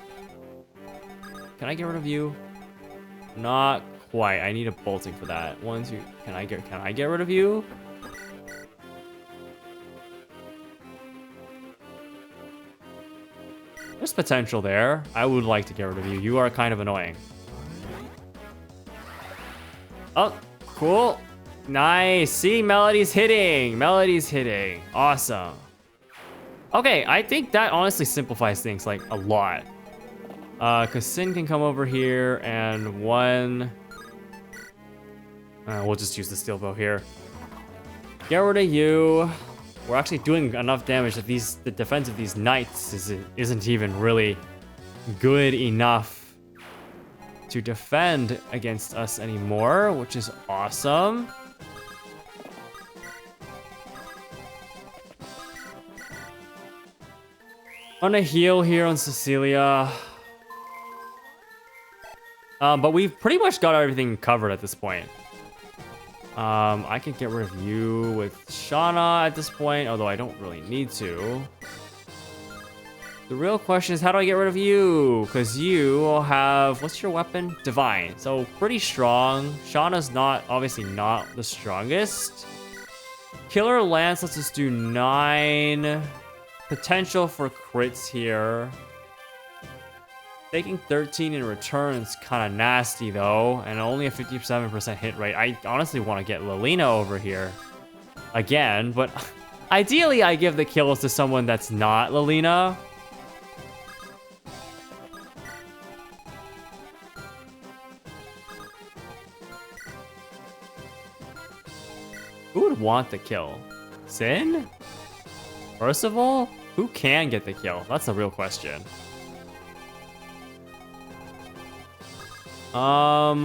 Can I get rid of you? Not quite. I need a bolting for that. One, two. Can I get rid of you? There's potential there. I would like to get rid of you. You are kind of annoying. Oh, cool. Nice. See, Melody's hitting. Awesome. Okay, I think that honestly simplifies things like a lot. Cause Sin can come over here and one... we'll just use the steel bow here. Get rid of you. We're actually doing enough damage that the defense of these knights isn't even really good enough to defend against us anymore, which is awesome. I'm gonna heal here on Cecilia. But we've pretty much got everything covered at this point. I can get rid of you with Shauna at this point, although I don't really need to. The real question is, how do I get rid of you? Because you have, what's your weapon? Divine. So pretty strong. Shauna's obviously not the strongest. Killer Lance lets us do 9. Potential for crits here. Taking 13 in return is kind of nasty though, and only a 57% hit rate. I honestly want to get Lilina over here again, but ideally I give the kills to someone that's not Lilina. Who would want the kill? Sin? First of all, who can get the kill? That's the real question. We'll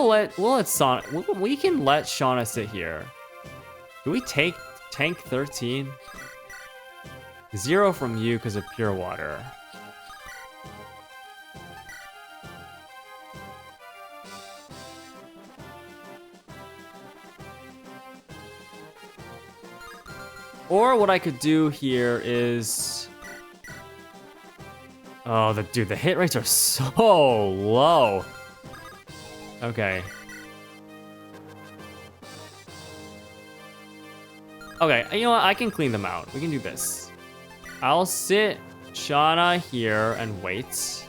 let Shauna. We can let Shauna sit here. Do we take tank 13? 0 from you because of pure water. Or what I could do here is... Oh, dude, the hit rates are so low. Okay. Okay, you know what? I can clean them out. We can do this. I'll sit Shauna here and wait.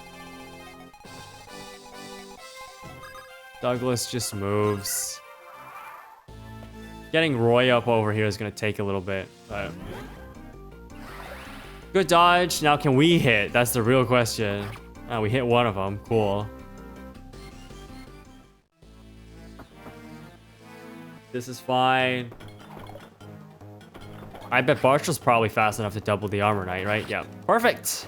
Douglas just moves. Getting Roy up over here is gonna take a little bit, but... Good dodge. Now can we hit? That's the real question. Oh, we hit one of them. Cool. This is fine. I bet Barcel's probably fast enough to double the armor knight, right? Yeah. Perfect.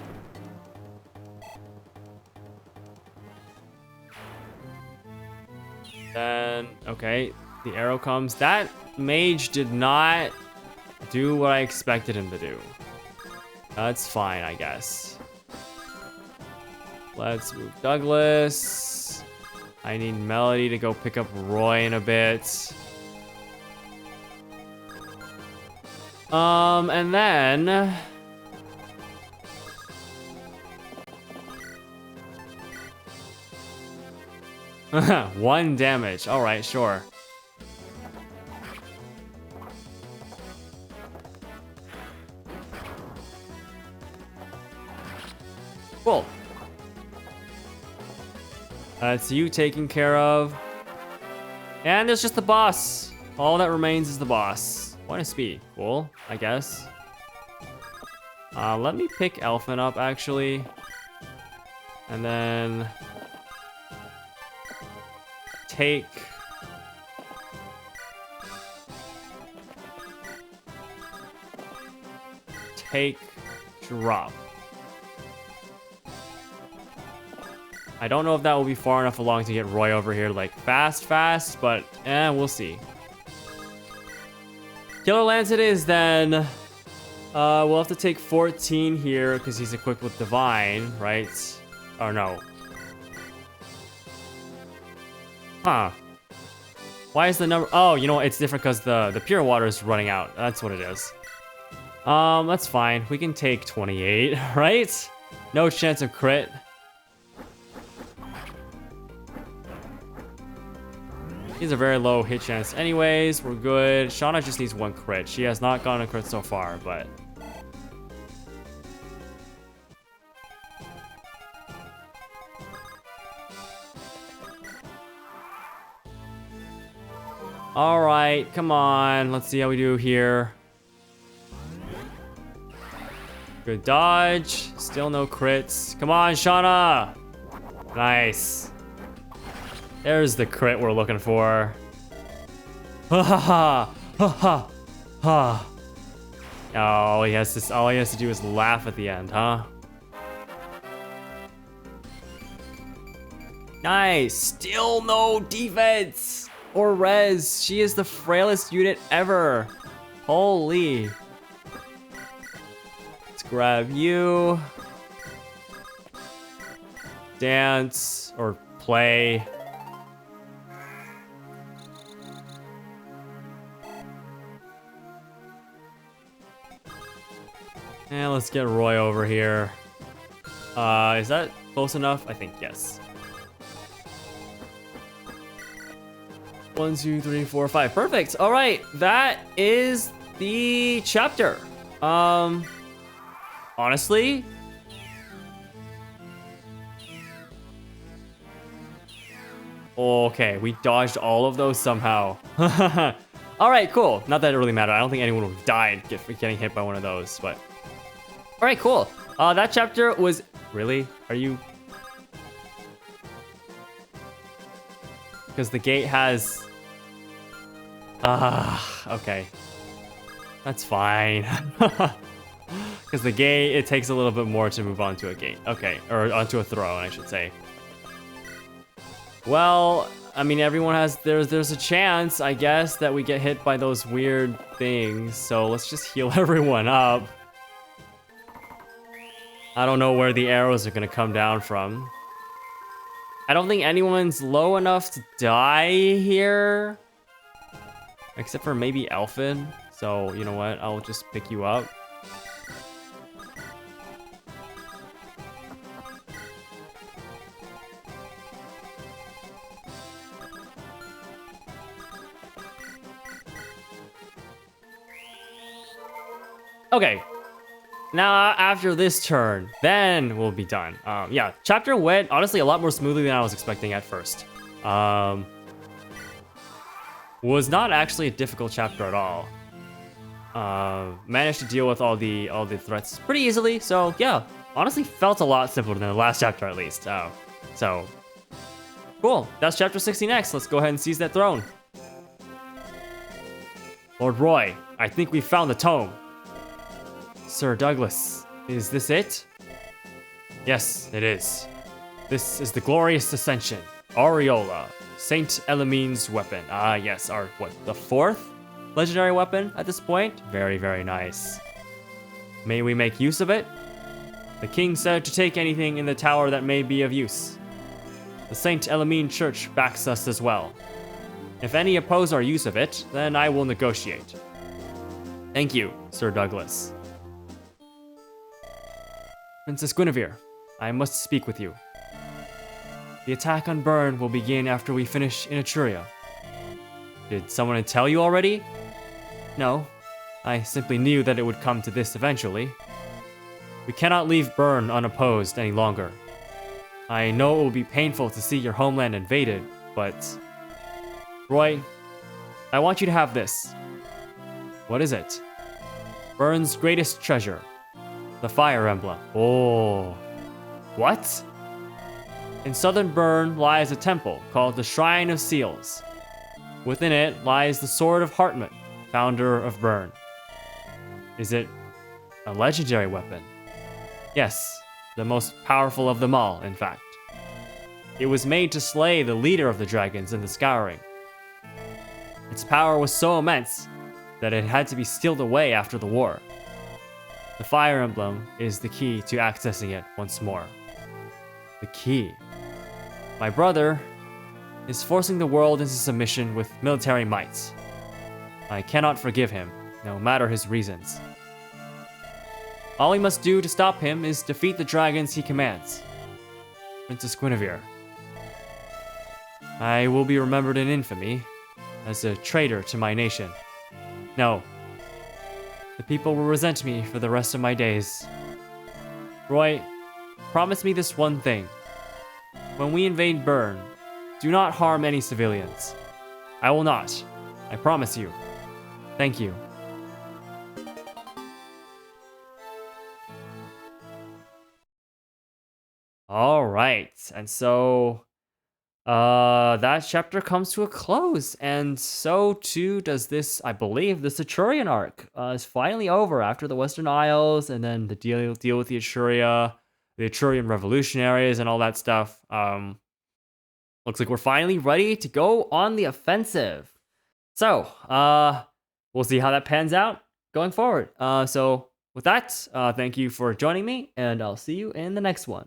Then, okay. The arrow comes. That mage did not do what I expected him to do. That's fine, I guess. Let's move Douglas. I need Melody to go pick up Roy in a bit. And then... One damage. Alright, sure. Cool. That's you taken care of. And there's just the boss. All that remains is the boss. Point of speed. Cool, I guess. Let me pick Elfin up, actually. And then... Take... Drop. I don't know if that will be far enough along to get Roy over here, like, fast, but, we'll see. Killer Lance it is, then. We'll have to take 14 here, because he's equipped with Divine, right? Or no. Huh. Why is the number... Oh, you know what? It's different because the pure water is running out. That's what it is. That's fine. We can take 28, right? No chance of crit. These are very low hit chance anyways. We're good. Shauna just needs 1 crit. She has not gotten a crit so far, but... Alright, come on. Let's see how we do here. Good dodge. Still no crits. Come on, Shauna! Nice. There's the crit we're looking for. Ha ha ha! Ha ha ha! Oh, all he has to do is laugh at the end, huh? Nice! Still no defense! Or res. She is the frailest unit ever. Holy. Let's grab you. Dance or play. And let's get Roy over here. Is that close enough? I think yes. 1, 2, 3, 4, 5. Perfect. All right, that is the chapter. Honestly, okay, we dodged all of those somehow. All right, cool. Not that it really mattered. I don't think anyone would have died getting hit by one of those, but all right, cool. That chapter was really. Are you? Because the gate has. Okay. That's fine. Because the gate, it takes a little bit more to move on to a gate. Okay, or onto a throne, I should say. Well, I mean, everyone has, there's a chance, I guess, that we get hit by those weird things. So let's just heal everyone up. I don't know where the arrows are gonna come down from. I don't think anyone's low enough to die here. Except for maybe Elfin. So, you know what? I'll just pick you up. Okay. Now, after this turn, then we'll be done. Yeah, chapter went, honestly, a lot more smoothly than I was expecting at first. Was not actually a difficult chapter at all. Managed to deal with all the threats pretty easily. So yeah, honestly felt a lot simpler than the last chapter at least. So cool. That's chapter 16X. Let's go ahead and seize that throne. Lord Roy, I think we found the tome. Sir Douglas, is this it? Yes, it is. This is the glorious Ascension, Aureola, Saint Elamine's weapon. Yes, the 4th legendary weapon at this point? Very, very nice. May we make use of it? The king said to take anything in the tower that may be of use. The Saint Elamine Church backs us as well. If any oppose our use of it, then I will negotiate. Thank you, Sir Douglas. Princess Guinevere, I must speak with you. The attack on Bern will begin after we finish in Etruria. Did someone tell you already? No, I simply knew that it would come to this eventually. We cannot leave Bern unopposed any longer. I know it will be painful to see your homeland invaded, but... Roy, I want you to have this. What is it? Bern's greatest treasure. The Fire Emblem. Oh. What? In southern Bern lies a temple called the Shrine of Seals. Within it lies the Sword of Hartmut, founder of Bern. Is it a legendary weapon? Yes, the most powerful of them all, in fact. It was made to slay the leader of the dragons in the Scouring. Its power was so immense that it had to be sealed away after the war. The Fire Emblem is the key to accessing it once more. The key. My brother is forcing the world into submission with military might. I cannot forgive him, no matter his reasons. All we must do to stop him is defeat the dragons he commands. Princess Guinevere. I will be remembered in infamy as a traitor to my nation. No. The people will resent me for the rest of my days. Roy, promise me this one thing. When we invade Bern, do not harm any civilians. I will not. I promise you. Thank you. All right. And so that chapter comes to a close, and so too does this, I believe, the Etruria arc is finally over after the Western Isles, and then the deal with the Etruria, the Etrurian revolutionaries, and all that stuff. Looks like we're finally ready to go on the offensive. So, we'll see how that pans out going forward. So with that, thank you for joining me, and I'll see you in the next one.